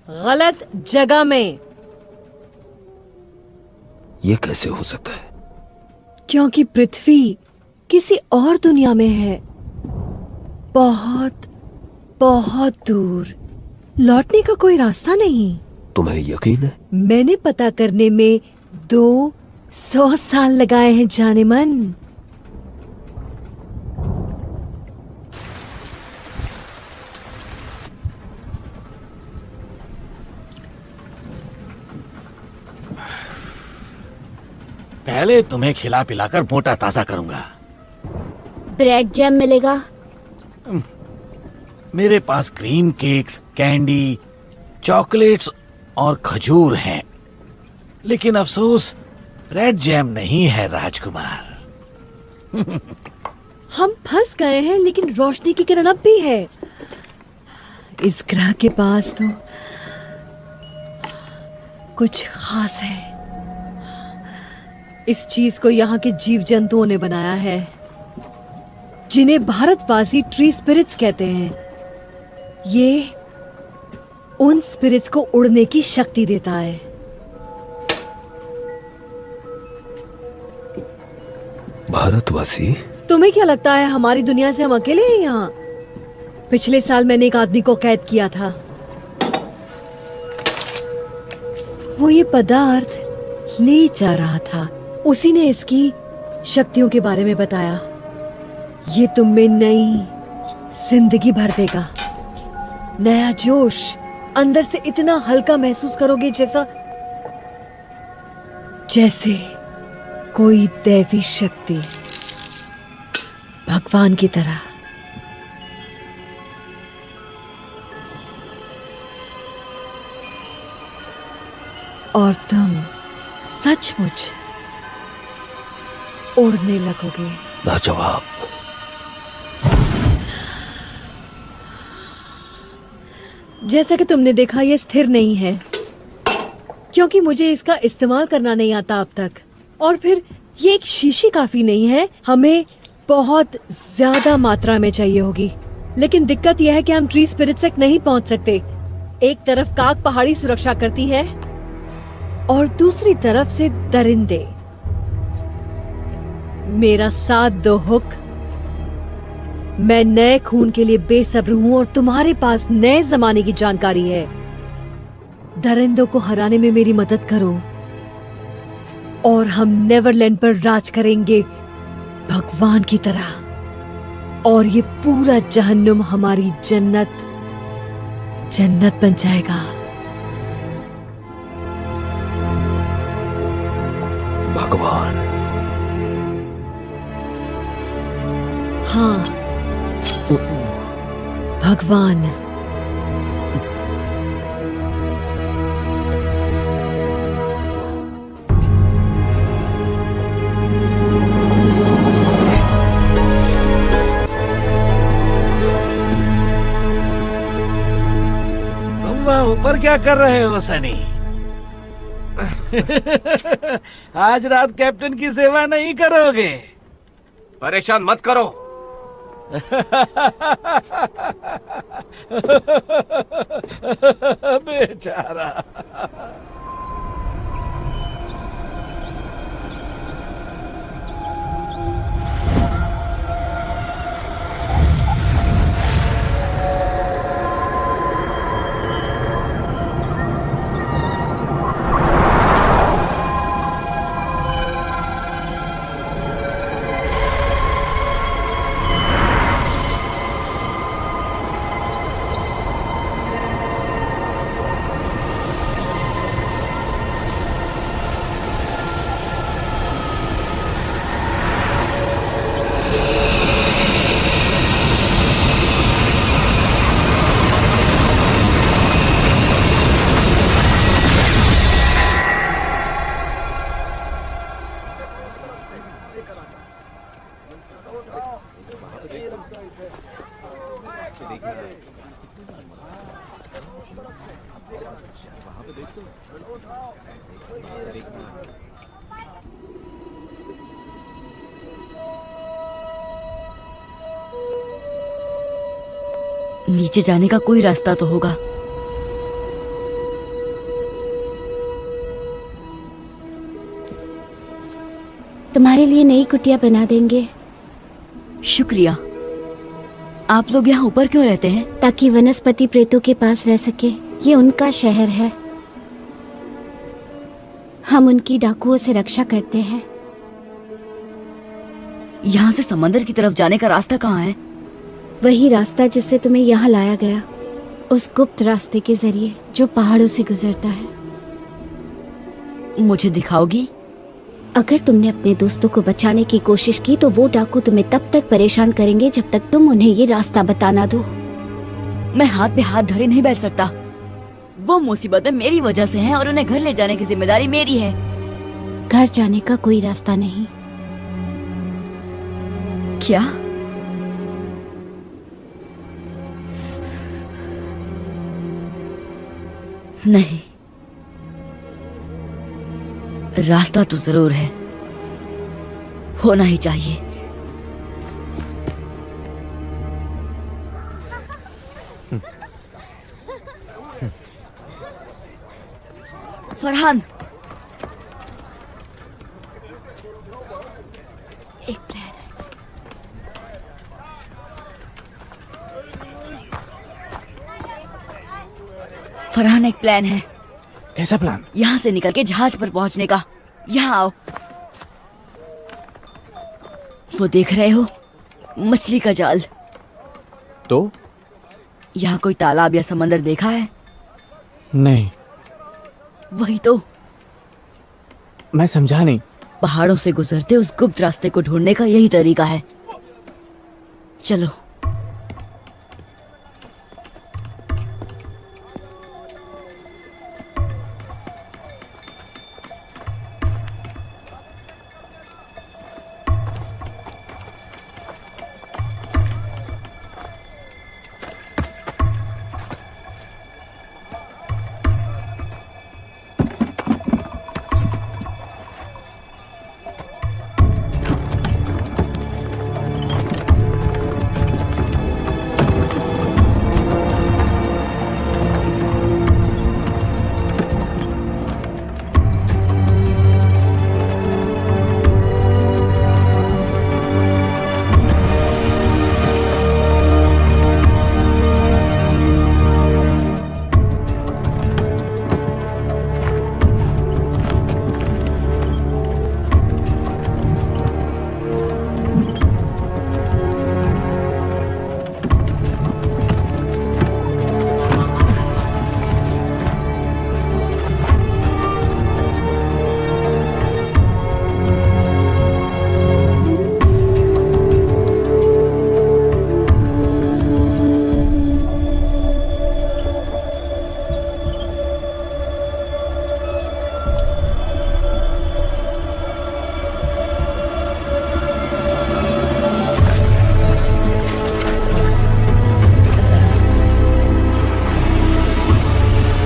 [SPEAKER 12] गलत जगह में।
[SPEAKER 9] ये कैसे हो सकता है?
[SPEAKER 12] क्योंकि पृथ्वी किसी और दुनिया में है, बहुत बहुत दूर। लौटने का कोई रास्ता नहीं।
[SPEAKER 9] तुम्हें यकीन है?
[SPEAKER 12] मैंने पता करने में 200 साल लगाए हैं जाने मन।
[SPEAKER 10] पहले तुम्हें खिला पिलाकर मोटा ताजा करूंगा।
[SPEAKER 6] ब्रेड जैम मिलेगा?
[SPEAKER 10] मेरे पास क्रीम केक्स, कैंडी, चॉकलेट्स और खजूर हैं, लेकिन अफसोस ब्रेड जैम नहीं है राजकुमार।
[SPEAKER 12] हम फंस गए हैं, लेकिन रोशनी की किरण अब भी है। इस ग्रह के पास तो कुछ खास है। इस चीज को यहाँ के जीव जंतुओं ने बनाया है, जिन्हें भारतवासी ट्री स्पिरिट्स कहते हैं। ये उन स्पिरिट्स को उड़ने की शक्ति देता है।
[SPEAKER 9] भारतवासी?
[SPEAKER 12] तुम्हें क्या लगता है हमारी दुनिया से हम अकेले हैं यहाँ? पिछले साल मैंने एक आदमी को कैद किया था। वो ये पदार्थ ले जा रहा था। उसी ने इसकी शक्तियों के बारे में बताया। ये तुम में नई जिंदगी भर देगा, नया जोश। अंदर से इतना हल्का महसूस करोगे जैसे कोई दैवी शक्ति, भगवान की तरह। और तुम सचमुच उड़ने लगोगे।
[SPEAKER 9] लाजवाब।
[SPEAKER 12] जैसा कि तुमने देखा, ये स्थिर नहीं है, क्योंकि मुझे इसका इस्तेमाल करना नहीं आता अब तक। और फिर ये एक शीशी काफी नहीं है, हमें बहुत ज्यादा मात्रा में चाहिए होगी। लेकिन दिक्कत यह है कि हम ट्री स्पिरिट्स तक नहीं पहुंच सकते। एक तरफ काग पहाड़ी सुरक्षा करती है और दूसरी तरफ से दरिंदे। मेरा साथ दो हुक। मैं नए खून के लिए बेसब्र हूं और तुम्हारे पास नए जमाने की जानकारी है। दरिंदों को हराने में मेरी मदद करो और हम नेवरलैंड पर राज करेंगे भगवान की तरह। और ये पूरा जहन्नुम हमारी जन्नत बन जाएगा।
[SPEAKER 9] भगवान?
[SPEAKER 12] हाँ, भगवान।
[SPEAKER 10] तुम वहाँ ऊपर क्या कर रहे हो सनी? आज रात कैप्टन की सेवा नहीं करोगे?
[SPEAKER 8] परेशान मत करो।
[SPEAKER 10] बेचारा।
[SPEAKER 2] नीचे जाने का कोई रास्ता तो होगा।
[SPEAKER 6] तुम्हारे लिए नई कुटिया बना देंगे।
[SPEAKER 2] शुक्रिया। आप लोग यहाँ ऊपर क्यों रहते हैं?
[SPEAKER 6] ताकि वनस्पति प्रेतों के पास रह सके। ये उनका शहर है, हम उनकी डाकुओं से रक्षा करते हैं।
[SPEAKER 2] यहाँ से समंदर की तरफ जाने का रास्ता कहाँ है?
[SPEAKER 6] वही रास्ता जिससे तुम्हें यहाँ लाया गया, उस गुप्त रास्ते के जरिए जो पहाड़ों से गुजरता है।
[SPEAKER 2] मुझे दिखाओगी?
[SPEAKER 6] अगर तुमने अपने दोस्तों को बचाने की कोशिश की तो वो डाकू तुम्हें तब तक परेशान करेंगे जब तक तुम उन्हें ये रास्ता बताना दो।
[SPEAKER 2] मैं हाथ पे हाथ धरे नहीं बैठ सकता। वो मुसीबतें मेरी वजह से हैं और उन्हें घर ले जाने की जिम्मेदारी मेरी है।
[SPEAKER 6] घर जाने का कोई रास्ता नहीं।
[SPEAKER 2] क्या? नहीं, रास्ता तो जरूर है, होना ही चाहिए। फरहान, एक प्लान है। फरहान, एक प्लान है।
[SPEAKER 5] कैसा प्लान?
[SPEAKER 2] यहाँ से निकल के जहाज पर पहुंचने का। यहाँ आओ। वो देख रहे हो, मछली का जाल।
[SPEAKER 5] तो
[SPEAKER 2] यहाँ कोई तालाब या समंदर देखा है?
[SPEAKER 5] नहीं।
[SPEAKER 2] वही तो।
[SPEAKER 5] मैं समझा नहीं।
[SPEAKER 2] पहाड़ों से गुजरते उस गुप्त रास्ते को ढूंढने का यही तरीका है। चलो।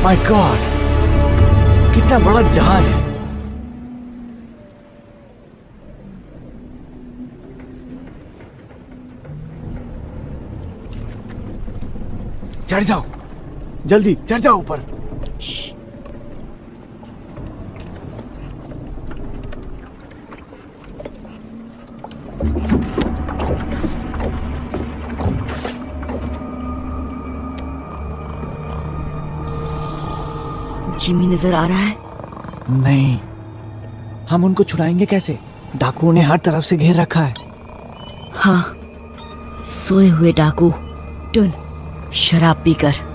[SPEAKER 5] माय गॉड, कितना बड़ा जहाज है। चढ़ जाओ, जल्दी चढ़ जाओ ऊपर।
[SPEAKER 2] जिमी नजर आ रहा है?
[SPEAKER 5] नहीं, हम उनको छुड़ाएंगे कैसे? डाकुओं ने हर तरफ से घेर रखा है।
[SPEAKER 2] हाँ, सोए हुए डाकू। टुन, शराब पीकर।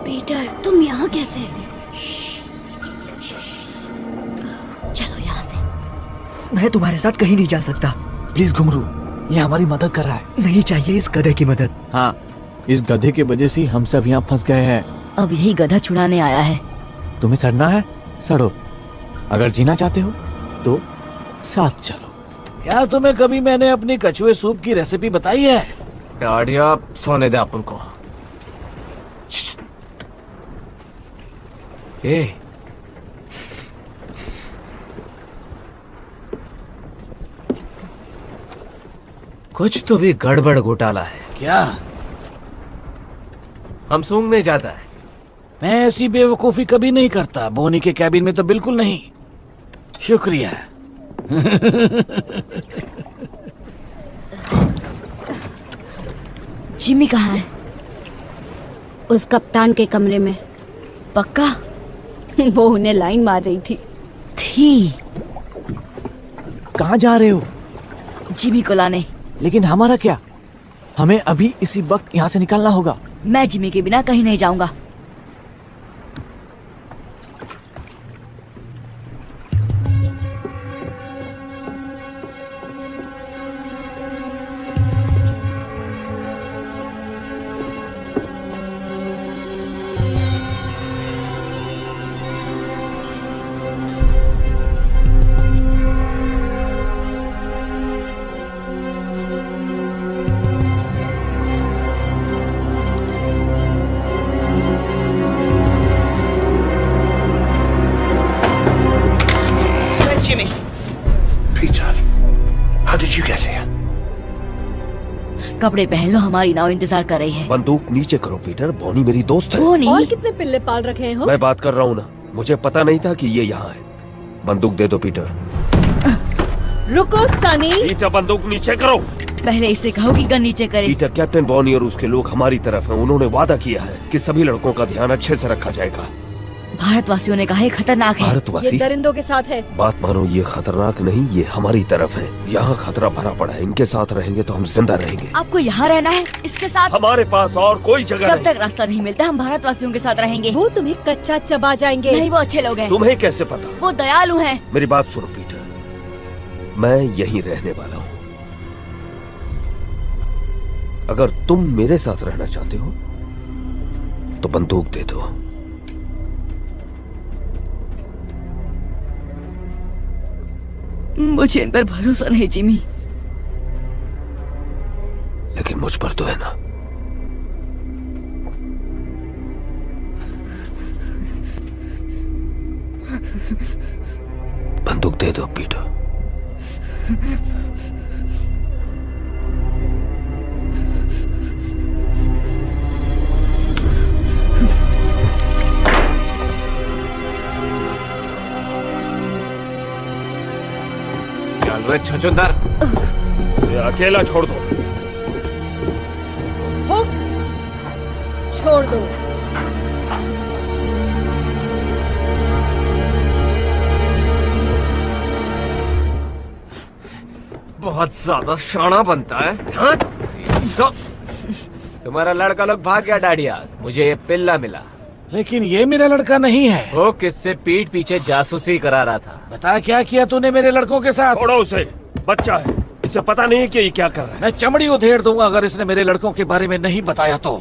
[SPEAKER 6] पीटर, तुम यहाँ कैसे?
[SPEAKER 2] चलो यहाँ से।
[SPEAKER 13] मैं तुम्हारे साथ कहीं नहीं जा सकता।
[SPEAKER 5] प्लीज घुंगरू, ये हमारी मदद कर रहा है।
[SPEAKER 13] नहीं चाहिए इस गधे की मदद।
[SPEAKER 5] हाँ, इस गधे की वजह से हम सब यहाँ फंस गए हैं।
[SPEAKER 2] अब यही गधा छुड़ाने आया है।
[SPEAKER 5] तुम्हें सड़ना है, सड़ो। अगर जीना चाहते हो तो साथ चलो।
[SPEAKER 10] क्या तुम्हें कभी मैंने अपनी कछुए सूप की रेसिपी बताई है?
[SPEAKER 4] डाडिया सोने दे अपन को। ए कुछ तो भी गड़बड़ घोटाला है।
[SPEAKER 10] क्या?
[SPEAKER 4] हम सूंघने जाता है।
[SPEAKER 10] मैं ऐसी बेवकूफी कभी नहीं करता। बोनी के कैबिन में तो बिल्कुल नहीं। शुक्रिया।
[SPEAKER 2] जिमी कहाँ है?
[SPEAKER 6] उस कप्तान के कमरे में।
[SPEAKER 2] पक्का?
[SPEAKER 6] वो उन्हें लाइन मार रही थी।
[SPEAKER 5] कहाँ जा रहे हो?
[SPEAKER 2] जिमी को लाने।
[SPEAKER 5] लेकिन हमारा क्या? हमें अभी इसी वक्त यहाँ से निकलना होगा।
[SPEAKER 2] मैं जिमी के बिना कहीं नहीं जाऊंगा। कपड़े पहन लो, हमारी नाव इंतजार कर रही है।
[SPEAKER 9] बंदूक नीचे करो पीटर, बॉनी मेरी दोस्त है।
[SPEAKER 2] बोनी?
[SPEAKER 12] और कितने पिल्ले पाल रखे हो?
[SPEAKER 9] मैं बात कर रहा हूँ ना, मुझे पता नहीं था कि ये यहाँ है। बंदूक दे दो पीटर।
[SPEAKER 12] रुको सनी।
[SPEAKER 9] पीटर बंदूक नीचे करो।
[SPEAKER 2] पहले इसे कहो कि गन नीचे करे।
[SPEAKER 9] पीटर, कैप्टन बॉनी और उसके लोग हमारी तरफ हैं। उन्होंने वादा किया है कि सभी लड़कों का ध्यान अच्छे से रखा जाएगा।
[SPEAKER 2] भारतवासियों ने कहा है खतरनाक है।
[SPEAKER 9] भारतवासी?
[SPEAKER 12] ये दरिंदों के साथ है।
[SPEAKER 9] बात मानो, ये खतरनाक नहीं, ये हमारी तरफ है। यहाँ खतरा भरा पड़ा है। इनके साथ रहेंगे तो हम जिंदा रहेंगे।
[SPEAKER 2] आपको यहाँ रहना है इसके साथ?
[SPEAKER 9] हमारे पास और कोई जगह
[SPEAKER 2] जब
[SPEAKER 9] नहीं।
[SPEAKER 2] तक रास्ता नहीं मिलता हम भारतवासियों के साथ रहेंगे।
[SPEAKER 12] वो तुम्हें कच्चा चबा जाएंगे।
[SPEAKER 2] नहीं, वो अच्छे लोग हैं।
[SPEAKER 9] तुम्हें कैसे पता?
[SPEAKER 2] वो दयालु हैं।
[SPEAKER 9] मेरी बात सुनो पीटर, मैं यहीं रहने वाला हूँ। अगर तुम मेरे साथ रहना चाहते हो तो बंदूक दे दो।
[SPEAKER 2] मुझे इन पर भरोसा नहीं जिमी।
[SPEAKER 9] लेकिन मुझ पर तो है ना। बंदूक दे दो पीटर।
[SPEAKER 4] चल रे छछूंदर,
[SPEAKER 9] उसे अकेला छोड़ दो।
[SPEAKER 12] हुक, छोड़ दो।
[SPEAKER 4] बहुत ज्यादा शाना बनता है। हाँ? तुम्हारा लड़का लोग भाग गया डाडिया। मुझे ये पिल्ला मिला।
[SPEAKER 10] लेकिन ये मेरा लड़का नहीं है।
[SPEAKER 4] वो किससे पीठ पीछे जासूसी करा रहा था।
[SPEAKER 10] बता क्या किया तूने मेरे लड़कों के साथ?
[SPEAKER 9] छोड़ो उसे, बच्चा है, इसे पता नहीं है कि ये क्या कर रहा है।
[SPEAKER 10] मैं चमड़ी उधेड़ दूंगा अगर इसने मेरे लड़कों के बारे में नहीं बताया तो।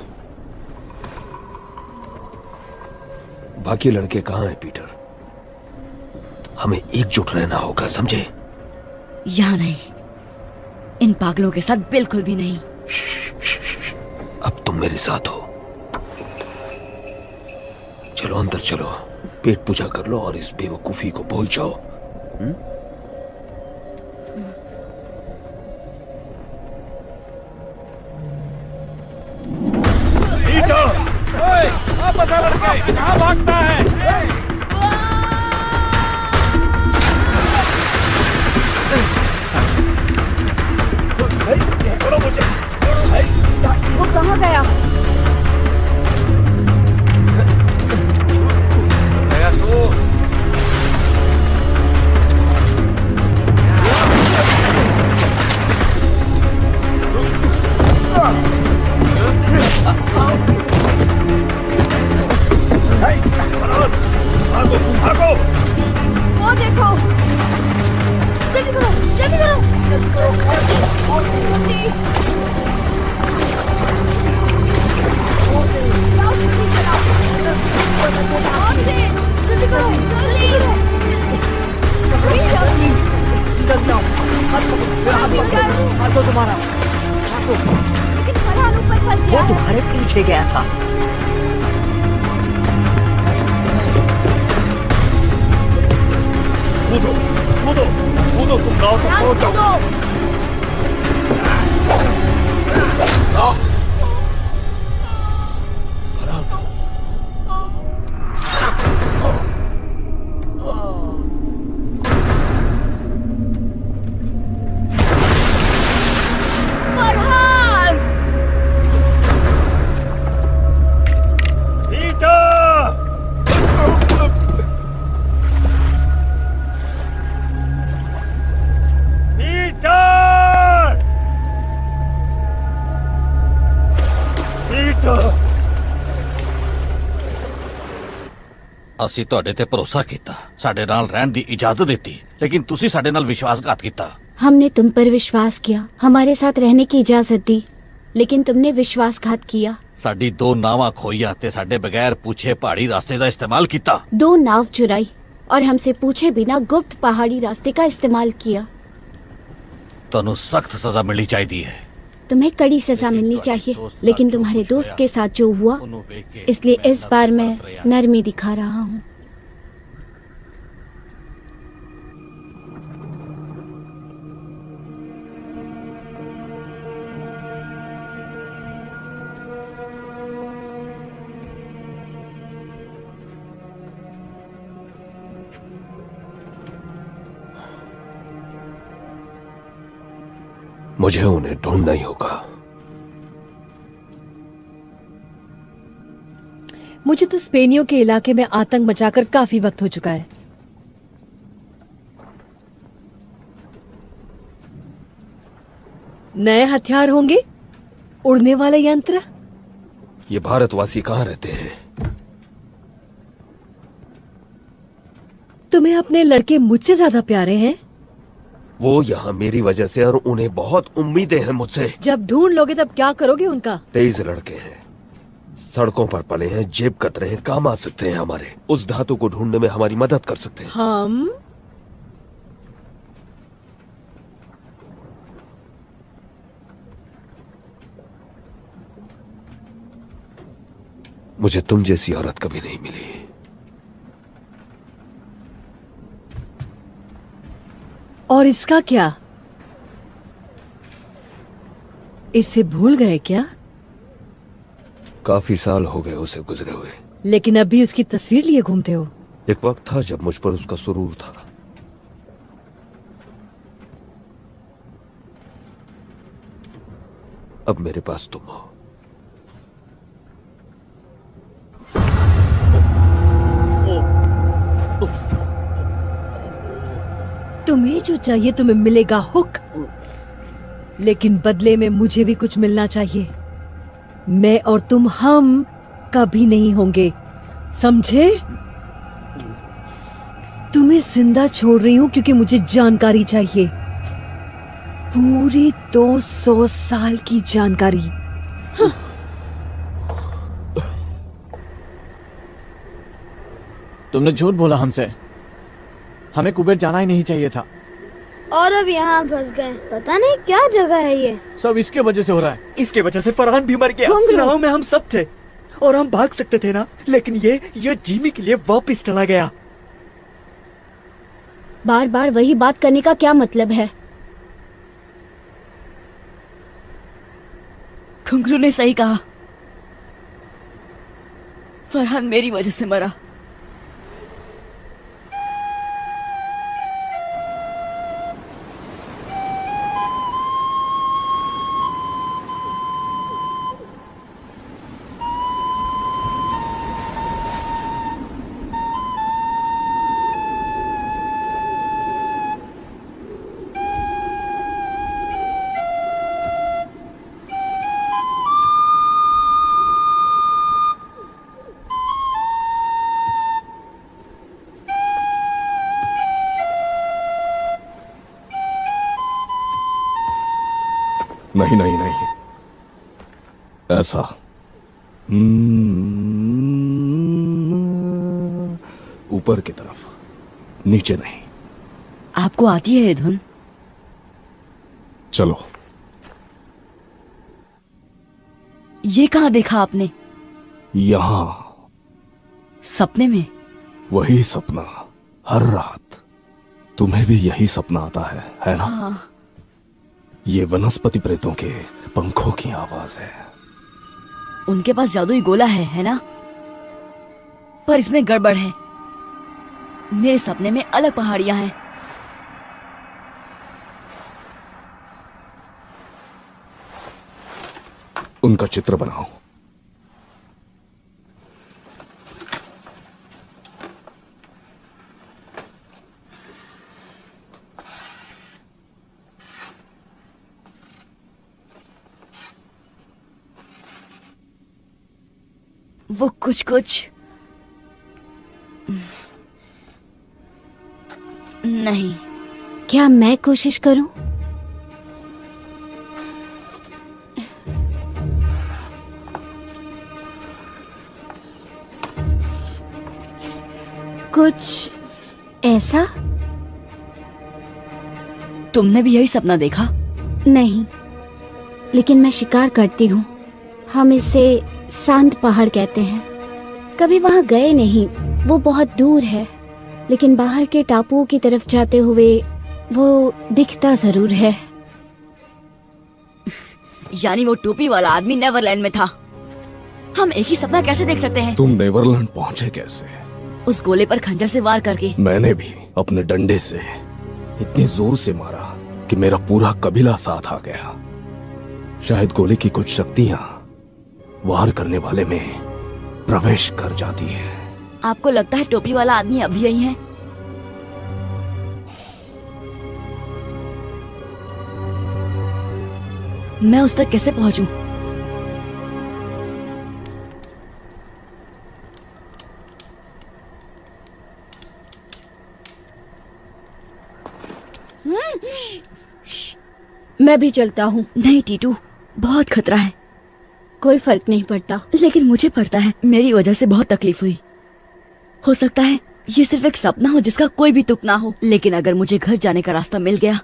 [SPEAKER 9] बाकी लड़के कहाँ हैं पीटर? हमें एकजुट रहना होगा, समझे?
[SPEAKER 2] यहाँ नहीं, इन पागलों के साथ बिल्कुल भी नहीं।
[SPEAKER 9] अब तुम मेरे साथ हो। चलो अंदर चलो, पेट पूजा कर लो और इस बेवकूफी को भूल जाओ।
[SPEAKER 10] बता लड़के, कहाँ भागता है?
[SPEAKER 6] वो कहाँ गया?
[SPEAKER 13] जल्दी आओ। हाथ पकड़ो, मेरा हाथ पकड़ो। हाथ दो तुम्हारा, हाथ दो।
[SPEAKER 6] लेकिन फरहान ऊपर फंस गया
[SPEAKER 13] वो
[SPEAKER 6] है।
[SPEAKER 13] तुम्हारे पीछे गया था।
[SPEAKER 3] कूदो कूदो कूदो, तुम गांव तक पहुंच जाओ। ਅਸੀਂ ਤੁਹਾਡੇ ਤੇ ਭਰੋਸਾ ਕੀਤਾ, ਸਾਡੇ ਨਾਲ ਰਹਿਣ ਦੀ ਇਜਾਜ਼ਤ ਦਿੱਤੀ, ਲੇਕਿਨ ਤੁਸੀਂ ਸਾਡੇ ਨਾਲ ਵਿਸ਼ਵਾਸਘਾਤ ਕੀਤਾ।
[SPEAKER 6] हमने तुम पर विश्वास किया, हमारे साथ रहने की इजाजत दी, लेकिन तुमने विश्वासघात किया।
[SPEAKER 3] ਸਾਡੀ ਦੋ ਨਾਵਾਂ ਖੋਈਆਂ ਤੇ ਸਾਡੇ ਬਗੈਰ ਪੁੱਛੇ ਪਹਾੜੀ रास्ते ਦਾ इस्तेमाल ਕੀਤਾ।
[SPEAKER 6] 2 नाव चुराई और हमसे पूछे बिना गुप्त पहाड़ी रास्ते का इस्तेमाल किया।
[SPEAKER 3] ਤੁਹਾਨੂੰ सख्त सजा मिलनी चाहिए।
[SPEAKER 6] तुम्हें कड़ी सजा मिलनी चाहिए, लेकिन तुम्हारे दोस्त के साथ जो हुआ, इसलिए इस बार मैं नरमी दिखा रहा हूँ।
[SPEAKER 9] मुझे उन्हें ढूंढना ही होगा।
[SPEAKER 12] मुझे तो स्पेनियों के इलाके में आतंक मचाकर काफी वक्त हो चुका है। नए हथियार होंगे, उड़ने वाले यंत्र।
[SPEAKER 9] ये भारतवासी कहाँ रहते हैं?
[SPEAKER 12] तुम्हें अपने लड़के मुझसे ज्यादा प्यारे हैं।
[SPEAKER 9] वो यहाँ मेरी वजह से, और उन्हें बहुत उम्मीदें हैं मुझसे।
[SPEAKER 12] जब ढूंढ लोगे तब क्या करोगे उनका?
[SPEAKER 9] तेज लड़के हैं, सड़कों पर पले हैं, जेब कतरे हैं, काम आ सकते हैं हमारे। उस धातु को ढूंढने में हमारी मदद कर सकते हैं।
[SPEAKER 12] हम
[SPEAKER 9] मुझे तुम जैसी औरत कभी नहीं मिली।
[SPEAKER 12] और इसका क्या? इसे भूल गए क्या?
[SPEAKER 9] काफी साल हो गए उसे गुजरे हुए,
[SPEAKER 12] लेकिन अब भी उसकी तस्वीर लिए घूमते हो।
[SPEAKER 9] एक वक्त था जब मुझ पर उसका सुरूर था। अब मेरे पास तुम हो।
[SPEAKER 12] तुम्हें जो चाहिए तुम्हें मिलेगा हुक, लेकिन बदले में मुझे भी कुछ मिलना चाहिए। मैं और तुम हम कभी नहीं होंगे, समझे? तुम्हें जिंदा छोड़ रही हूं क्योंकि मुझे जानकारी चाहिए, पूरी 200 साल की जानकारी। हाँ।
[SPEAKER 5] तुमने झूठ बोला हमसे, हमें कुबेर जाना ही नहीं चाहिए था।
[SPEAKER 11] और अब यहाँ फंस गए, पता नहीं क्या जगह है ये।
[SPEAKER 5] सब इसके वजह से हो रहा है।
[SPEAKER 13] इसके वजह से फरहान भी मर गया। नाव में हम सब थे और हम भाग सकते थे ना, लेकिन ये जिमी के लिए वापस चला गया।
[SPEAKER 6] बार बार वही बात करने का क्या मतलब है?
[SPEAKER 2] घुंघरू ने सही कहा, फरहान मेरी वजह से मरा।
[SPEAKER 7] नहीं नहीं नहीं, ऐसा ऊपर की तरफ, नीचे नहीं।
[SPEAKER 2] आपको आती है ये धुन?
[SPEAKER 7] चलो।
[SPEAKER 2] ये कहाँ देखा आपने?
[SPEAKER 7] यहाँ।
[SPEAKER 2] सपने में?
[SPEAKER 7] वही सपना, हर रात। तुम्हें भी यही सपना आता है ना?
[SPEAKER 2] हाँ।
[SPEAKER 7] ये वनस्पति प्रेतों के पंखों की आवाज है।
[SPEAKER 2] उनके पास जादुई गोला है ना? पर इसमें गड़बड़ है। मेरे सपने में अलग पहाड़ियां हैं।
[SPEAKER 7] उनका चित्र बनाओ।
[SPEAKER 2] वो कुछ नहीं।
[SPEAKER 6] क्या मैं कोशिश करूं? कुछ ऐसा?
[SPEAKER 2] तुमने भी यही सपना देखा?
[SPEAKER 6] नहीं, लेकिन मैं शिकार करती हूँ। हम इसे शांत पहाड़ कहते हैं। कभी वहाँ गए नहीं, वो बहुत दूर है, लेकिन बाहर के टापुओं की तरफ जाते हुए वो दिखता जरूर है।
[SPEAKER 2] यानी वो टोपी वाला आदमी नेवरलैंड में था। हम एक ही सपना कैसे देख सकते हैं?
[SPEAKER 7] तुम नेवरलैंड पहुंचे कैसे?
[SPEAKER 2] उस गोले पर खंजर से वार करके।
[SPEAKER 7] मैंने भी अपने डंडे से इतने जोर से मारा कि मेरा पूरा कबीला साथ आ गया। शायद गोले की कुछ शक्तियां वार करने वाले में प्रवेश कर जाती है।
[SPEAKER 2] आपको लगता है टोपी वाला आदमी अभी यही है? मैं उस तक कैसे पहुंचूं?
[SPEAKER 6] मैं भी चलता हूँ।
[SPEAKER 2] नहीं टीटू, बहुत खतरा है।
[SPEAKER 6] कोई फर्क नहीं पड़ता।
[SPEAKER 2] लेकिन मुझे पड़ता है। मेरी वजह से बहुत तकलीफ हुई। हो सकता है ये सिर्फ एक सपना हो जिसका कोई भी तुक ना हो, लेकिन अगर मुझे घर जाने का रास्ता मिल गया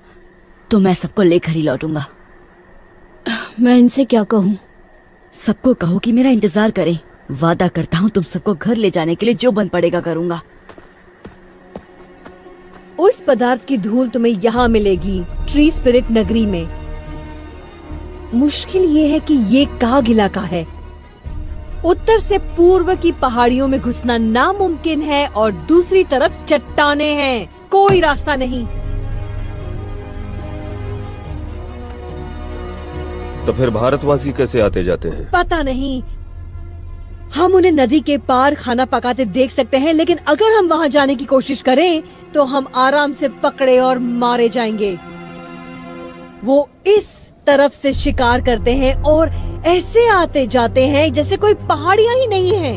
[SPEAKER 2] तो मैं सबको लेकर ही लौटूंगा।
[SPEAKER 6] मैं इनसे क्या कहूँ?
[SPEAKER 2] सबको कहो कि मेरा इंतजार करें। वादा करता हूँ तुम सबको घर ले जाने के लिए जो बन पड़ेगा करूंगा।
[SPEAKER 12] उस पदार्थ की धूल तुम्हें यहाँ मिलेगी, ट्री स्पिरिट नगरी में। मुश्किल ये है कि ये काग इलाका है। उत्तर से पूर्व की पहाड़ियों में घुसना नामुमकिन है और दूसरी तरफ चट्टाने हैं। कोई रास्ता नहीं।
[SPEAKER 9] तो फिर भारतवासी कैसे आते जाते हैं?
[SPEAKER 12] पता नहीं। हम उन्हें नदी के पार खाना पकाते देख सकते हैं, लेकिन अगर हम वहां जाने की कोशिश करें तो हम आराम से पकड़े और मारे जाएंगे। वो इस तरफ से शिकार करते हैं और ऐसे आते जाते हैं जैसे कोई पहाड़ियां ही नहीं है।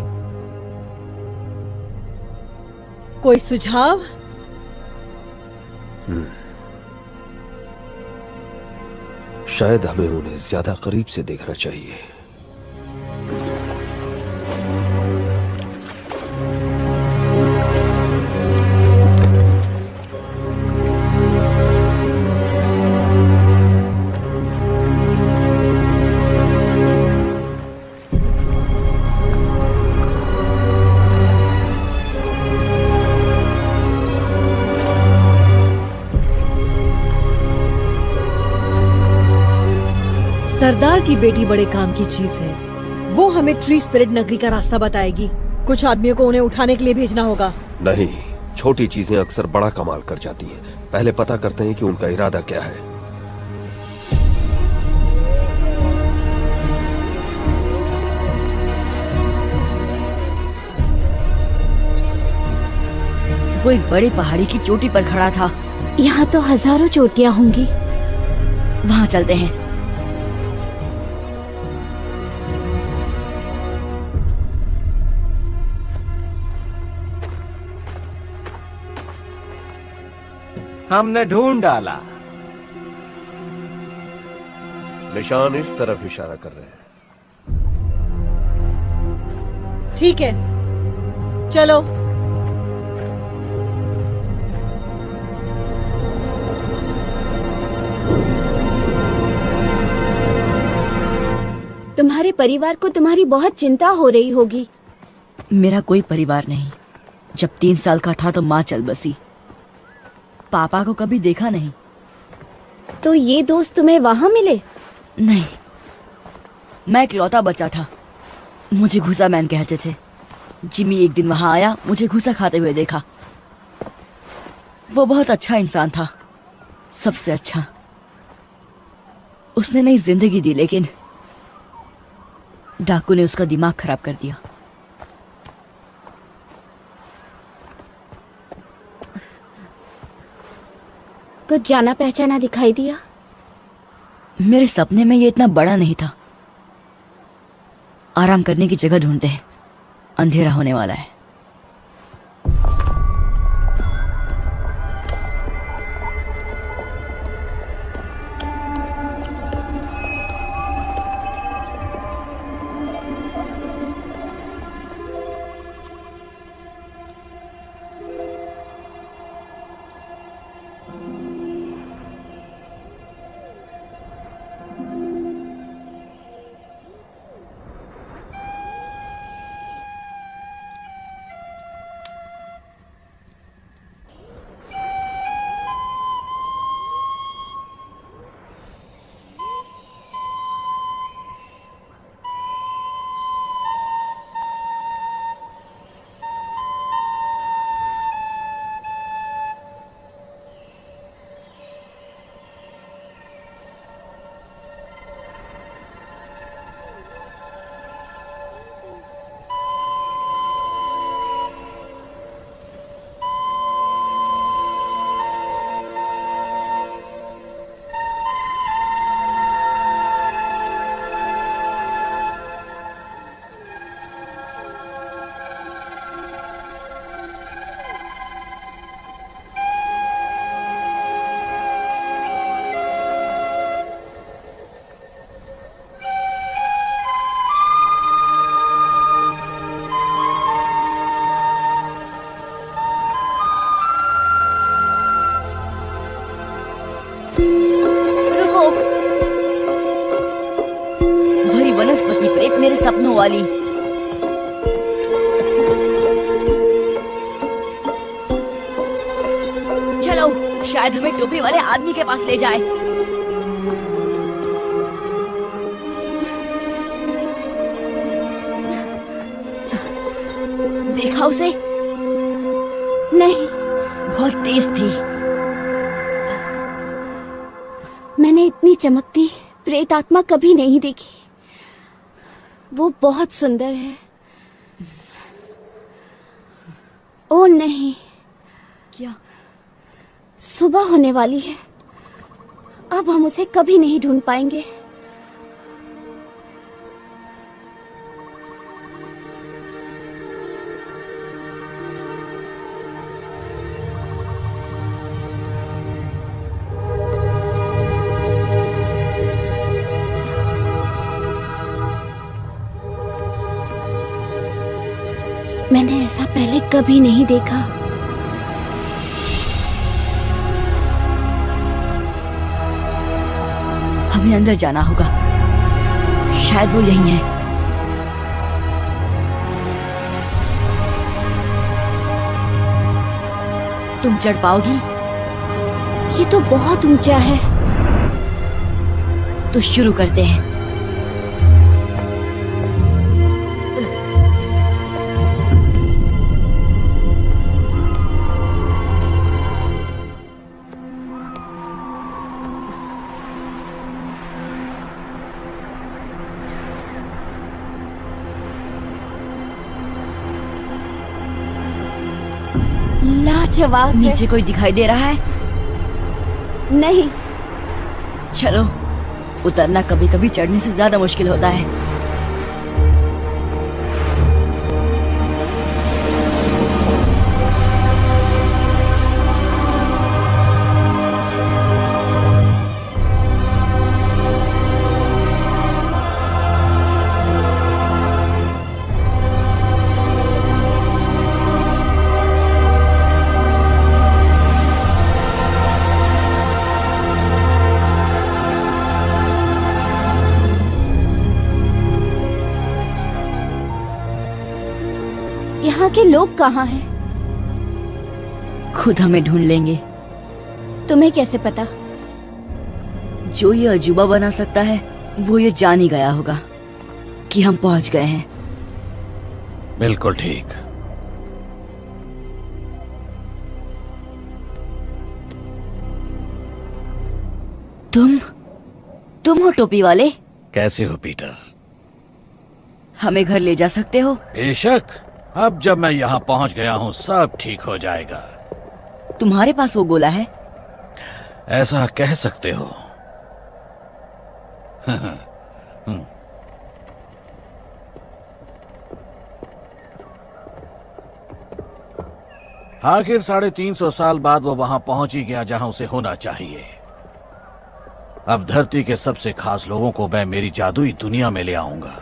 [SPEAKER 12] कोई सुझाव?
[SPEAKER 9] शायद हमें उन्हें ज्यादा करीब से देखना चाहिए।
[SPEAKER 12] सरदार की बेटी बड़े काम की चीज है। वो हमें ट्री स्पिरिट नगरी का रास्ता बताएगी। कुछ आदमियों को उन्हें उठाने के लिए भेजना होगा।
[SPEAKER 9] नहीं, छोटी चीजें अक्सर बड़ा कमाल कर जाती हैं। पहले पता करते हैं कि उनका इरादा क्या है।
[SPEAKER 2] वो एक बड़ी पहाड़ी की चोटी पर खड़ा था।
[SPEAKER 6] यहाँ तो हजारों चोटियां होंगी।
[SPEAKER 2] वहाँ चलते हैं।
[SPEAKER 4] हमने ढूंढ डाला।
[SPEAKER 9] निशान इस तरफ इशारा कर रहे हैं।
[SPEAKER 12] ठीक है, चलो।
[SPEAKER 6] तुम्हारे परिवार को तुम्हारी बहुत चिंता हो रही होगी।
[SPEAKER 2] मेरा कोई परिवार नहीं। जब 3 साल का था तो माँ चल बसी। पापा को कभी देखा नहीं।
[SPEAKER 6] तो ये दोस्त तुम्हें वहां मिले?
[SPEAKER 2] नहीं, मैं इकलौता बच्चा था। मुझे घुसा मैन कहते थे। जिमी एक दिन वहां आया, मुझे घुसा खाते हुए देखा। वो बहुत अच्छा इंसान था, सबसे अच्छा। उसने नई जिंदगी दी, लेकिन डाकू ने उसका दिमाग खराब कर दिया।
[SPEAKER 6] कुछ जाना पहचाना दिखाई दिया?
[SPEAKER 2] मेरे सपने में ये इतना बड़ा नहीं था। आराम करने की जगह ढूंढते हैं, अंधेरा होने वाला है। वनस्पति प्रेत मेरे सपनों वाली। चलो, शायद हमें टोपी वाले आदमी के पास ले जाए। देखा उसे?
[SPEAKER 6] नहीं।
[SPEAKER 2] बहुत तेज थी।
[SPEAKER 6] मैंने इतनी चमकती प्रेत आत्मा कभी नहीं देखी। वो बहुत सुंदर है। ओ नहीं।
[SPEAKER 2] क्या?
[SPEAKER 6] सुबह होने वाली है। अब हम उसे कभी नहीं ढूंढ पाएंगे। मैंने ऐसा पहले कभी नहीं देखा।
[SPEAKER 2] हमें अंदर जाना होगा, शायद वो यहीं है। तुम चढ़ पाओगी?
[SPEAKER 6] ये तो बहुत ऊंचा है।
[SPEAKER 2] तो शुरू करते हैं।
[SPEAKER 6] लाजवाब है।
[SPEAKER 2] नीचे कोई दिखाई दे रहा है?
[SPEAKER 6] नहीं।
[SPEAKER 2] चलो, उतरना कभी कभी चढ़ने से ज्यादा मुश्किल होता है।
[SPEAKER 6] यहाँ के लोग कहाँ हैं?
[SPEAKER 2] खुद हमें ढूंढ लेंगे।
[SPEAKER 6] तुम्हें कैसे पता?
[SPEAKER 2] जो ये अजूबा बना सकता है वो ये जान ही गया होगा कि हम पहुंच गए हैं।
[SPEAKER 3] बिल्कुल ठीक।
[SPEAKER 2] तुम हो टोपी वाले?
[SPEAKER 3] कैसे हो पीटर?
[SPEAKER 2] हमें घर ले जा सकते हो?
[SPEAKER 10] बेशक। अब जब मैं यहाँ पहुँच गया हूँ सब ठीक हो जाएगा।
[SPEAKER 2] तुम्हारे पास वो गोला है?
[SPEAKER 10] ऐसा कह सकते हो। आखिर 350 साल बाद वो वहां पहुंच ही गया जहां उसे होना चाहिए। अब धरती के सबसे खास लोगों को मैं मेरी जादुई दुनिया में ले आऊंगा।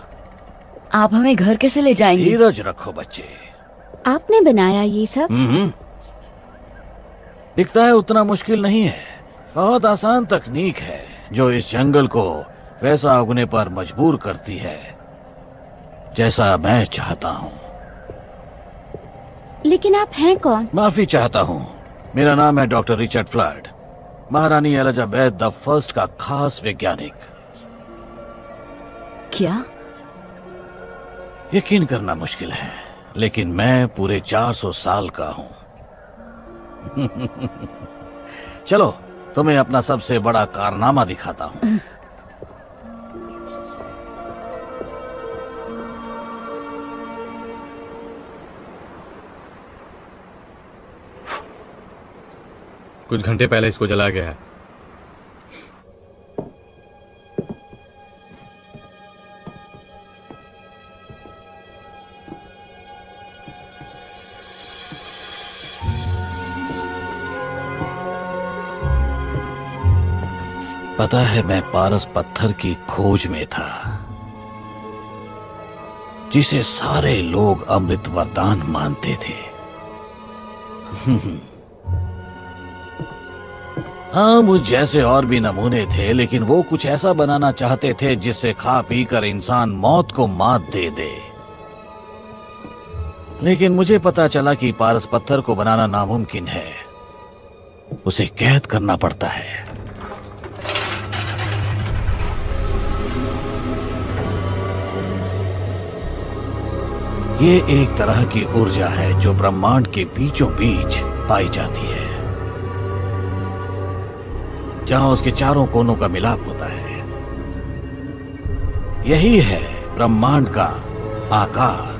[SPEAKER 2] आप हमें घर कैसे ले जाएंगे?
[SPEAKER 10] धीरज रखो बच्चे।
[SPEAKER 6] आपने बनाया ये सब?
[SPEAKER 10] दिखता है उतना मुश्किल नहीं है। बहुत आसान तकनीक है जो इस जंगल को वैसा उगने पर मजबूर करती है जैसा मैं चाहता हूँ।
[SPEAKER 6] लेकिन आप हैं कौन?
[SPEAKER 10] माफी चाहता हूँ। मेरा नाम है डॉक्टर रिचर्ड फ्लड, महारानी एलिजाबेथ द फर्स्ट का खास वैज्ञानिक।
[SPEAKER 2] क्या?
[SPEAKER 10] यकीन करना मुश्किल है लेकिन मैं पूरे 400 साल का हूँ। चलो तुम्हें अपना सबसे बड़ा कारनामा दिखाता हूँ।
[SPEAKER 5] कुछ घंटे पहले इसको जला गया है।
[SPEAKER 10] पता है मैं पारस पत्थर की खोज में था जिसे सारे लोग अमृत वरदान मानते थे। हाँ, मुझ जैसे और भी नमूने थे लेकिन वो कुछ ऐसा बनाना चाहते थे जिससे खा पी कर इंसान मौत को मात दे दे। लेकिन मुझे पता चला कि पारस पत्थर को बनाना नामुमकिन है, उसे कैद करना पड़ता है। ये एक तरह की ऊर्जा है जो ब्रह्मांड के बीचों बीच पाई जाती है, जहां उसके चारों कोनों का मिलाप होता है। यही है ब्रह्मांड का आकार।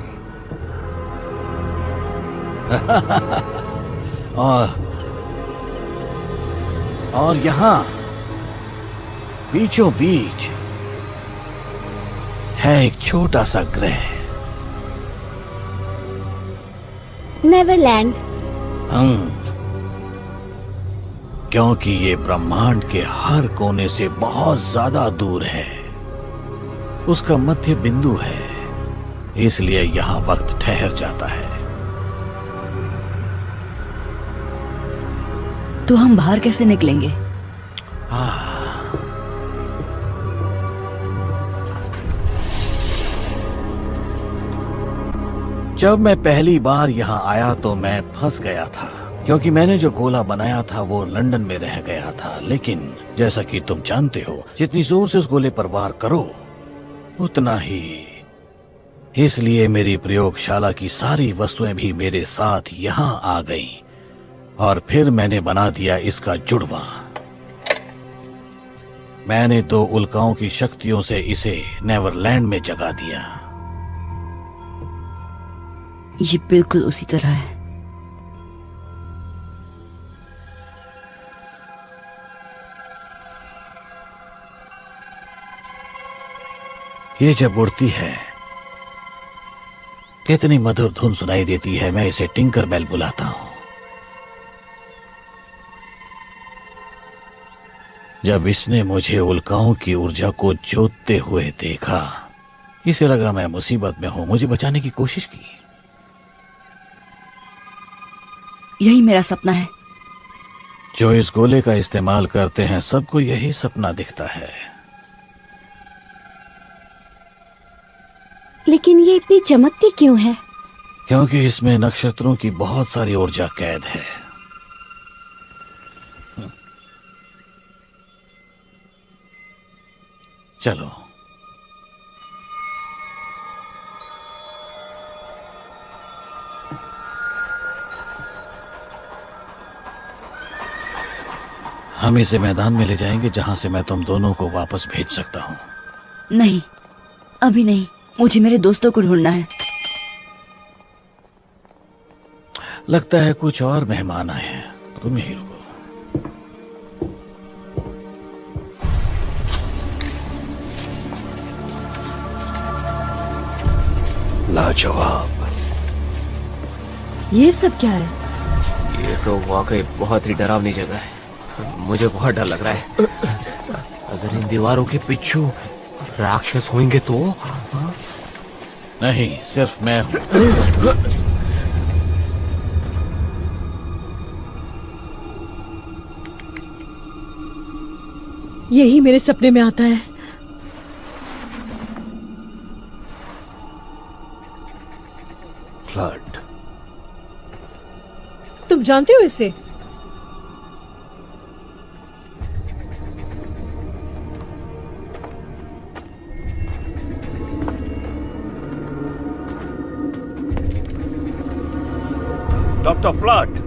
[SPEAKER 10] और यहां बीचों बीच है एक छोटा सा ग्रह,
[SPEAKER 6] नेवरलैंड।
[SPEAKER 10] क्योंकि ये ब्रह्मांड के हर कोने से बहुत ज्यादा दूर है, उसका मध्य बिंदु है, इसलिए यहां वक्त ठहर जाता है।
[SPEAKER 2] तो हम बाहर कैसे निकलेंगे?
[SPEAKER 10] जब मैं पहली बार यहाँ आया तो मैं फंस गया था क्योंकि मैंने जो गोला बनाया था वो लंदन में रह गया था। लेकिन जैसा कि तुम जानते हो, जितनी जोर से उस गोले पर वार करो उतना ही। इसलिए मेरी प्रयोगशाला की सारी वस्तुएं भी मेरे साथ यहाँ आ गईं और फिर मैंने बना दिया इसका जुड़वा। मैंने 2 उल्काओं की शक्तियों से इसे नेवरलैंड में जगा दिया।
[SPEAKER 2] ये बिल्कुल उसी तरह है।
[SPEAKER 10] ये जब उड़ती है कितनी मधुर धुन सुनाई देती है। मैं इसे टिंकर बेल बुलाता हूं। जब इसने मुझे उल्काओं की ऊर्जा को जोतते हुए देखा, इसे लगा मैं मुसीबत में हूं, मुझे बचाने की कोशिश की।
[SPEAKER 2] यही मेरा सपना है।
[SPEAKER 10] जो इस गोले का इस्तेमाल करते हैं सबको यही सपना दिखता है।
[SPEAKER 6] लेकिन ये इतनी चमकती क्यों है?
[SPEAKER 10] क्योंकि इसमें नक्षत्रों की बहुत सारी ऊर्जा कैद है। चलो। हम इसे मैदान में ले जाएंगे जहां से मैं तुम दोनों को वापस भेज सकता हूं।
[SPEAKER 2] नहीं, अभी नहीं। मुझे मेरे दोस्तों को ढूंढना है।
[SPEAKER 10] लगता है कुछ और मेहमान आए हैं। तुम यहीं रुको।
[SPEAKER 9] लाजवाब।
[SPEAKER 12] ये सब क्या है?
[SPEAKER 4] ये तो वाकई बहुत ही डरावनी जगह है। मुझे बहुत डर लग रहा है। अगर इन दीवारों के पीछे राक्षस होंगे तो?
[SPEAKER 10] नहीं, सिर्फ मैं हूं।
[SPEAKER 12] यही मेरे सपने में आता है।
[SPEAKER 9] फ्लड।
[SPEAKER 12] तुम जानते हो इसे?
[SPEAKER 8] Doctor flood.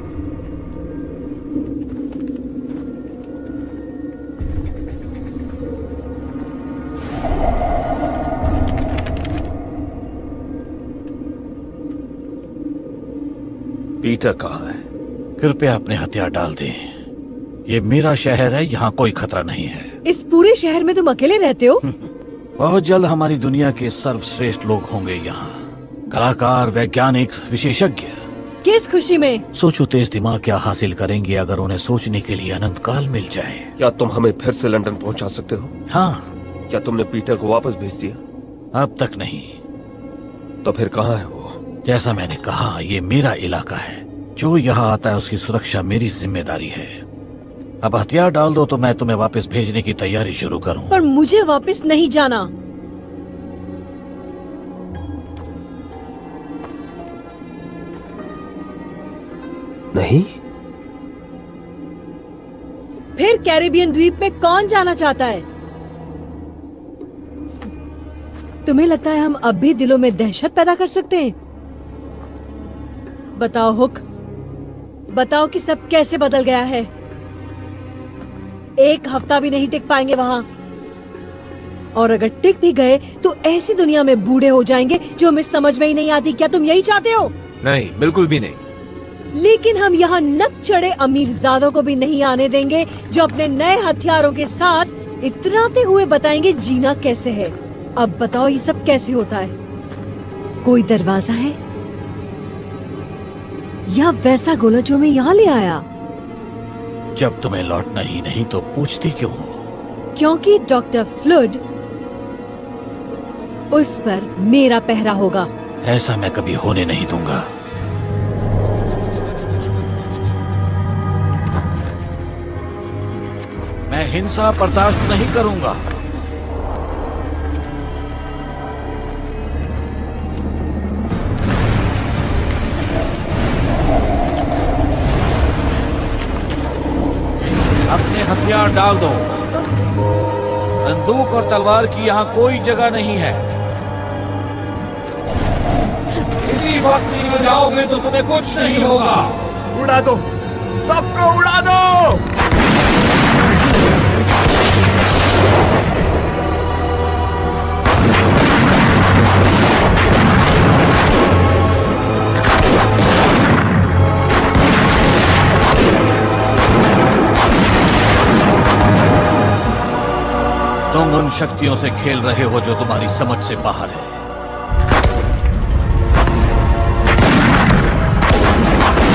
[SPEAKER 9] पीटर कहाँ है?
[SPEAKER 10] कृपया अपने हथियार डाल दें। ये मेरा शहर है, यहाँ कोई खतरा नहीं है।
[SPEAKER 12] इस पूरे शहर में तुम अकेले रहते हो?
[SPEAKER 10] बहुत जल्द हमारी दुनिया के सर्वश्रेष्ठ लोग होंगे यहाँ। कलाकार, वैज्ञानिक, विशेषज्ञ।
[SPEAKER 12] किस खुशी में?
[SPEAKER 10] सोचो तेज दिमाग क्या हासिल करेंगे अगर उन्हें सोचने के लिए अनंत काल मिल जाए।
[SPEAKER 9] क्या तुम हमें फिर से लंदन पहुंचा सकते हो?
[SPEAKER 10] हाँ।
[SPEAKER 9] क्या तुमने पीटर को वापस भेज दिया?
[SPEAKER 10] अब तक नहीं।
[SPEAKER 9] तो फिर कहाँ है वो?
[SPEAKER 10] जैसा मैंने कहा, ये मेरा इलाका है। जो यहाँ आता है उसकी सुरक्षा मेरी जिम्मेदारी है। अब हथियार डाल दो तो मैं तुम्हें वापस भेजने की तैयारी शुरू करूं।
[SPEAKER 12] पर मुझे वापस नहीं जाना।
[SPEAKER 9] नहीं?
[SPEAKER 12] फिर कैरेबियन द्वीप में कौन जाना चाहता है? तुम्हें लगता है हम अब भी दिलों में दहशत पैदा कर सकते हैं? बताओ हुक, बताओ कि सब कैसे बदल गया है। एक हफ्ता भी नहीं टिक पाएंगे वहां, और अगर टिक भी गए तो ऐसी दुनिया में बूढ़े हो जाएंगे जो हमें समझ में ही नहीं आती। क्या तुम यही चाहते हो?
[SPEAKER 8] नहीं, बिल्कुल भी नहीं।
[SPEAKER 12] लेकिन हम यहाँ नक चढ़े अमीरजादों को भी नहीं आने देंगे जो अपने नए हथियारों के साथ इतराते हुए बताएंगे जीना कैसे है। अब बताओ ये सब कैसे होता है? कोई दरवाजा है या वैसा गोला जो मैं यहाँ ले आया?
[SPEAKER 10] जब तुम्हें लौटना ही नहीं तो पूछती क्यों हो?
[SPEAKER 12] क्योंकि डॉक्टर फ्लड, उस पर मेरा पहरा होगा।
[SPEAKER 10] ऐसा मैं कभी होने नहीं दूंगा। मैं हिंसा बर्दाश्त नहीं करूंगा। अपने हथियार डाल दो। बंदूक और तलवार की यहाँ कोई जगह नहीं है। इसी वक्त निकल जाओगे तो तुम्हें कुछ नहीं होगा।
[SPEAKER 13] उड़ा दो, सबको उड़ा दो।
[SPEAKER 10] तुम उन शक्तियों से खेल रहे हो जो तुम्हारी समझ से बाहर है।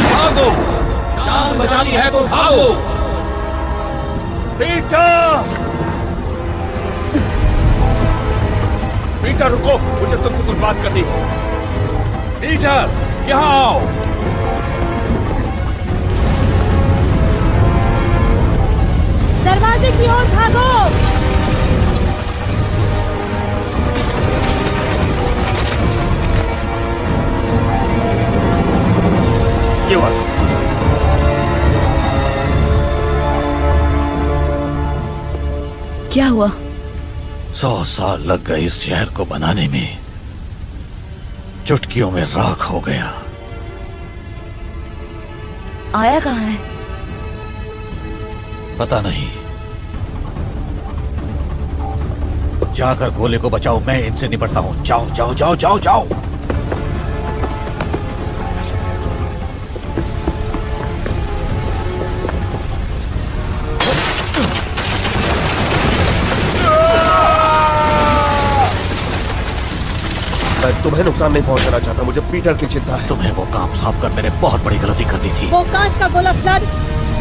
[SPEAKER 10] भागो, जान बचानी है तो भागो।
[SPEAKER 8] पीटर! पीटर रुको, मुझे तुमसे कुछ बात करनी है। पीटर, यहाँ आओ।
[SPEAKER 12] दरवाजे की ओर भागो।
[SPEAKER 2] क्या हुआ?
[SPEAKER 10] 100 साल लग गए इस शहर को बनाने में, चुटकियों में राख हो गया।
[SPEAKER 2] आया कहाँ है?
[SPEAKER 10] पता नहीं। जाकर गोले को बचाओ, मैं इनसे निपटता हूं। जाओ जाओ जाओ जाओ जाओ।
[SPEAKER 9] मैं तुम्हें नुकसान नहीं पहुंचाना चाहता, मुझे पीटर की चिंता है।
[SPEAKER 10] तुम्हें वो काम सौंप कर मैंने बहुत बड़ी गलती कर दी थी।
[SPEAKER 12] वो कांच का गोला फ्लड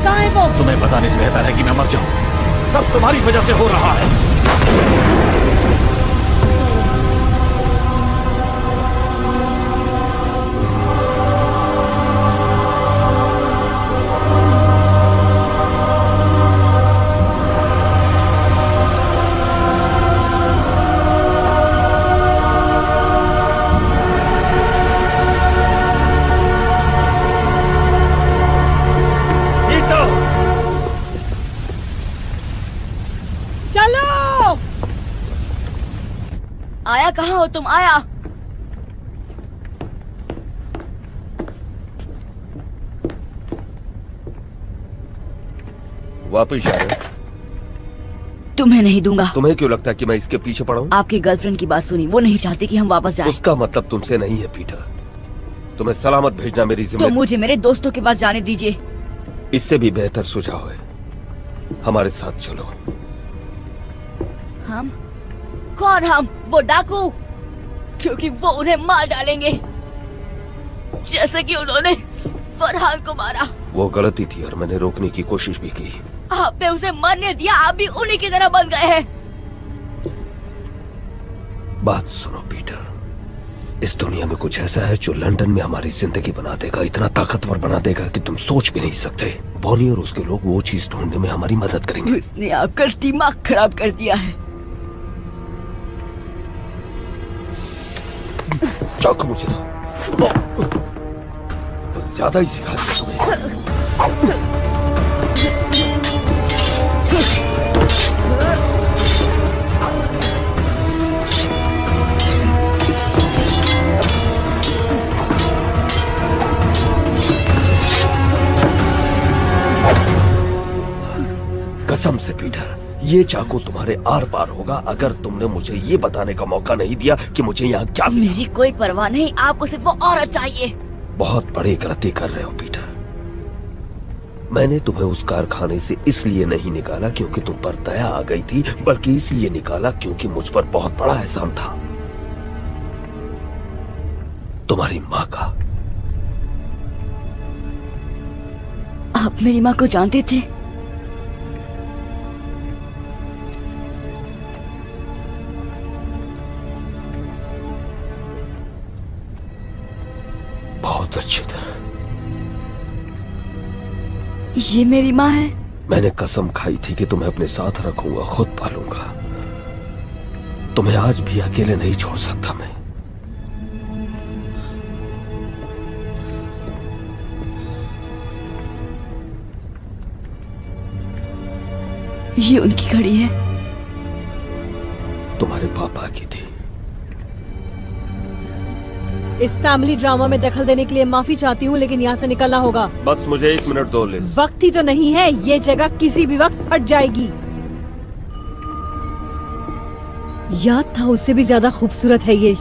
[SPEAKER 12] कहाँ है वो?
[SPEAKER 10] तुम्हें बताने से बेहतर है कि मैं मर जाऊं। सब तुम्हारी वजह से हो रहा है।
[SPEAKER 2] आया कहाँ हो तुम? आया।
[SPEAKER 9] वापस जा रहे हो?
[SPEAKER 2] तुम्हें नहीं दूंगा।
[SPEAKER 9] तुम्हें क्यों लगता है कि मैं इसके पीछे पड़ा हूँ?
[SPEAKER 2] आपकी गर्लफ्रेंड की बात सुनी, वो नहीं चाहती कि हम वापस जाएं।
[SPEAKER 9] उसका मतलब तुमसे नहीं है पीटर। तुम्हें सलामत भेजना मेरी
[SPEAKER 2] तो
[SPEAKER 9] जिम्मेदारी।
[SPEAKER 2] मुझे मेरे दोस्तों के पास जाने दीजिए।
[SPEAKER 9] इससे भी बेहतर सुझाव है, हमारे साथ चलो।
[SPEAKER 2] हम? कौन हम? वो डाकू? क्योंकि वो उन्हें मार डालेंगे, जैसे कि उन्होंने फरहान को मारा।
[SPEAKER 9] वो गलती थी और मैंने रोकने की कोशिश भी की।
[SPEAKER 2] आपने उसे मरने दिया, आप भी उन्हीं की तरह बन गए हैं।
[SPEAKER 9] बात सुनो पीटर, इस दुनिया में कुछ ऐसा है जो लंदन में हमारी जिंदगी बना देगा, इतना ताकतवर बना देगा कि तुम सोच भी नहीं सकते। बॉनी और उसके लोग वो चीज ढूंढने में हमारी मदद करेंगे।
[SPEAKER 2] उसने आपका दिमाग खराब कर दिया है।
[SPEAKER 9] चाकू मुझे दो। तो ज्यादा ही सिखा दिया तुम्हें। कसम से पीटर, ये चाकू तुम्हारे आर पार होगा अगर तुमने मुझे ये बताने का मौका नहीं दिया कि मुझे यहाँ क्या मिला।
[SPEAKER 2] मेरी कोई परवाह नहीं, आपको सिर्फ वो औरत चाहिए।
[SPEAKER 9] बहुत बड़ी गलती कर रहे हो पीटर। मैंने तुम्हें उस कारखाने से इसलिए नहीं निकाला क्योंकि तुम पर दया आ गई थी, बल्कि इसलिए निकाला क्योंकि मुझ पर बहुत बड़ा एहसान था, तुम्हारी माँ का।
[SPEAKER 2] आप मेरी माँ को जानते थे?
[SPEAKER 9] बहुत अच्छी तरह।
[SPEAKER 2] ये मेरी माँ है?
[SPEAKER 9] मैंने कसम खाई थी कि तुम्हें अपने साथ रखूंगा, खुद पालूंगा। तुम्हें आज भी अकेले नहीं छोड़ सकता मैं।
[SPEAKER 2] ये उनकी घड़ी है?
[SPEAKER 9] तुम्हारे पापा की थी।
[SPEAKER 12] इस फैमिली ड्रामा में दखल देने के लिए माफी चाहती हूँ, लेकिन यहाँ से निकलना होगा।
[SPEAKER 9] बस मुझे 1 मिनट दो लिज।
[SPEAKER 12] वक्त ही तो नहीं है, ये जगह किसी भी वक्त फट जाएगी। याद था उससे भी ज्यादा खूबसूरत है ये।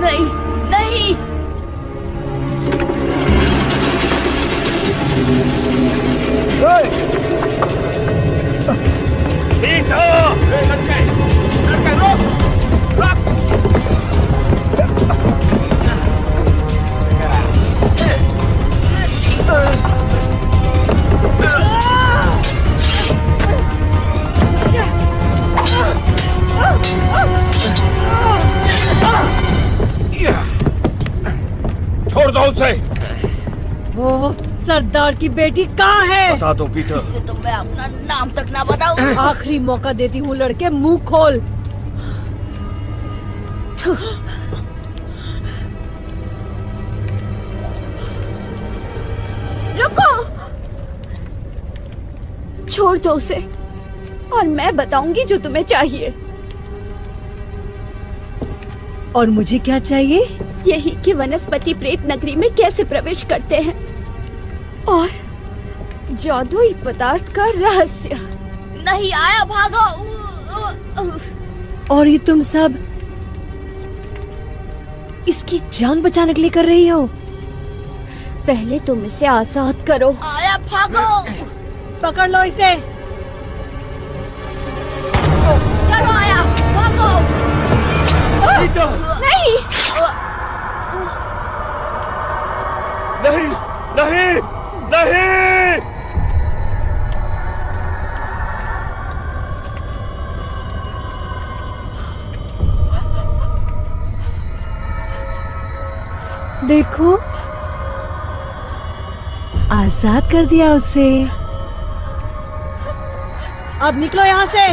[SPEAKER 2] नहीं नहीं,
[SPEAKER 9] छोड़ दो उसे।
[SPEAKER 12] वो सरदार की बेटी कहाँ है?
[SPEAKER 9] बता दो पीटर।
[SPEAKER 2] इससे तो मैं अपना नाम तक ना बताऊं।
[SPEAKER 12] आखिरी मौका देती हूँ लड़के, मुंह खोल।
[SPEAKER 6] रुको। छोड़ दो उसे और मैं बताऊंगी जो तुम्हें चाहिए।
[SPEAKER 12] और मुझे क्या चाहिए?
[SPEAKER 6] यही कि वनस्पति प्रेत नगरी में कैसे प्रवेश करते हैं और जादुई पदार्थ का रहस्य।
[SPEAKER 2] नहीं आया, भागो।
[SPEAKER 12] और ये तुम सब इसकी जान बचाने के लिए कर रही हो?
[SPEAKER 6] पहले तुम इसे आजाद करो।
[SPEAKER 2] आया, भागो।
[SPEAKER 12] पकड़ लो इसे।
[SPEAKER 2] चलो आया, भागो।
[SPEAKER 6] नहीं
[SPEAKER 8] नहीं नहीं नहीं।
[SPEAKER 12] देखो, आजाद कर दिया उसे। अब निकलो यहाँ से।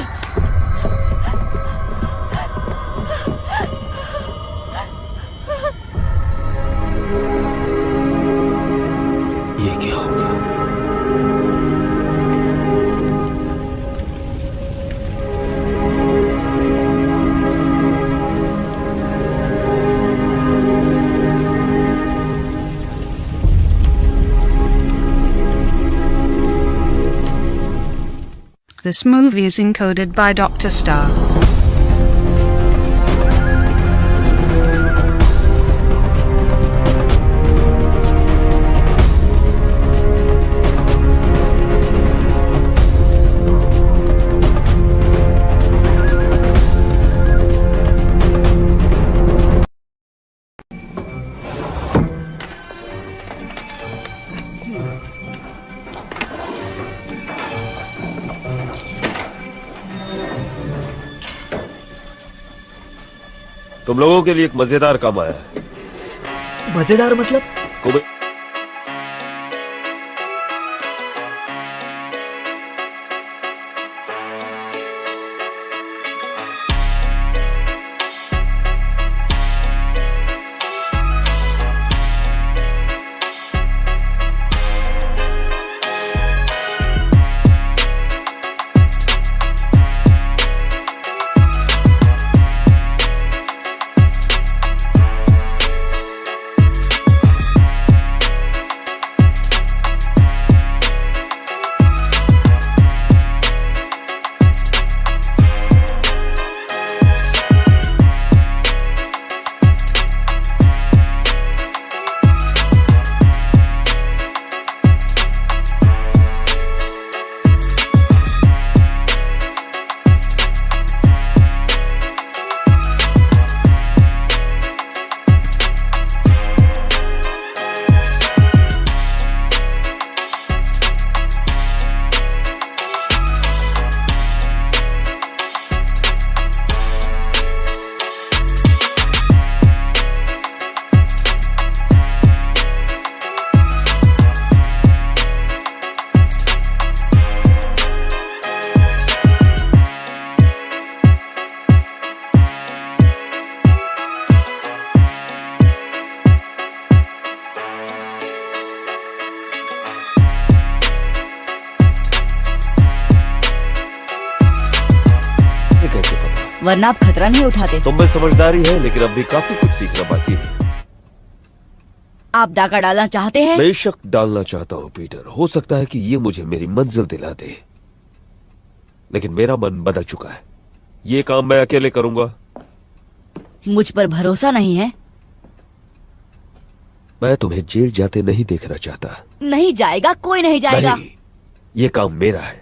[SPEAKER 9] ये क्या हो गया?
[SPEAKER 14] This movie is encoded by Dr. Star.
[SPEAKER 8] तुम लोगों के लिए एक मजेदार काम आया है।
[SPEAKER 13] मजेदार मतलब?
[SPEAKER 8] कुबेर
[SPEAKER 2] वरना आप खतरा नहीं उठाते।
[SPEAKER 8] तुम में समझदारी है, लेकिन अब भी काफी कुछ सीखना बाकी है।
[SPEAKER 2] आप डाका डालना चाहते हैं?
[SPEAKER 8] बेशक डालना चाहता हूँ पीटर। हो सकता है कि ये मुझे मेरी मंजिल दिला दे, लेकिन मेरा मन बदल चुका है। ये काम मैं अकेले करूंगा।
[SPEAKER 2] मुझ पर भरोसा नहीं है?
[SPEAKER 8] मैं तुम्हें जेल जाते नहीं देखना चाहता।
[SPEAKER 2] नहीं जाएगा, कोई नहीं जाएगा।
[SPEAKER 8] नहीं, ये काम मेरा है।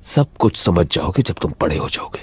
[SPEAKER 8] सब कुछ समझ जाओगे जब तुम बड़े हो जाओगे।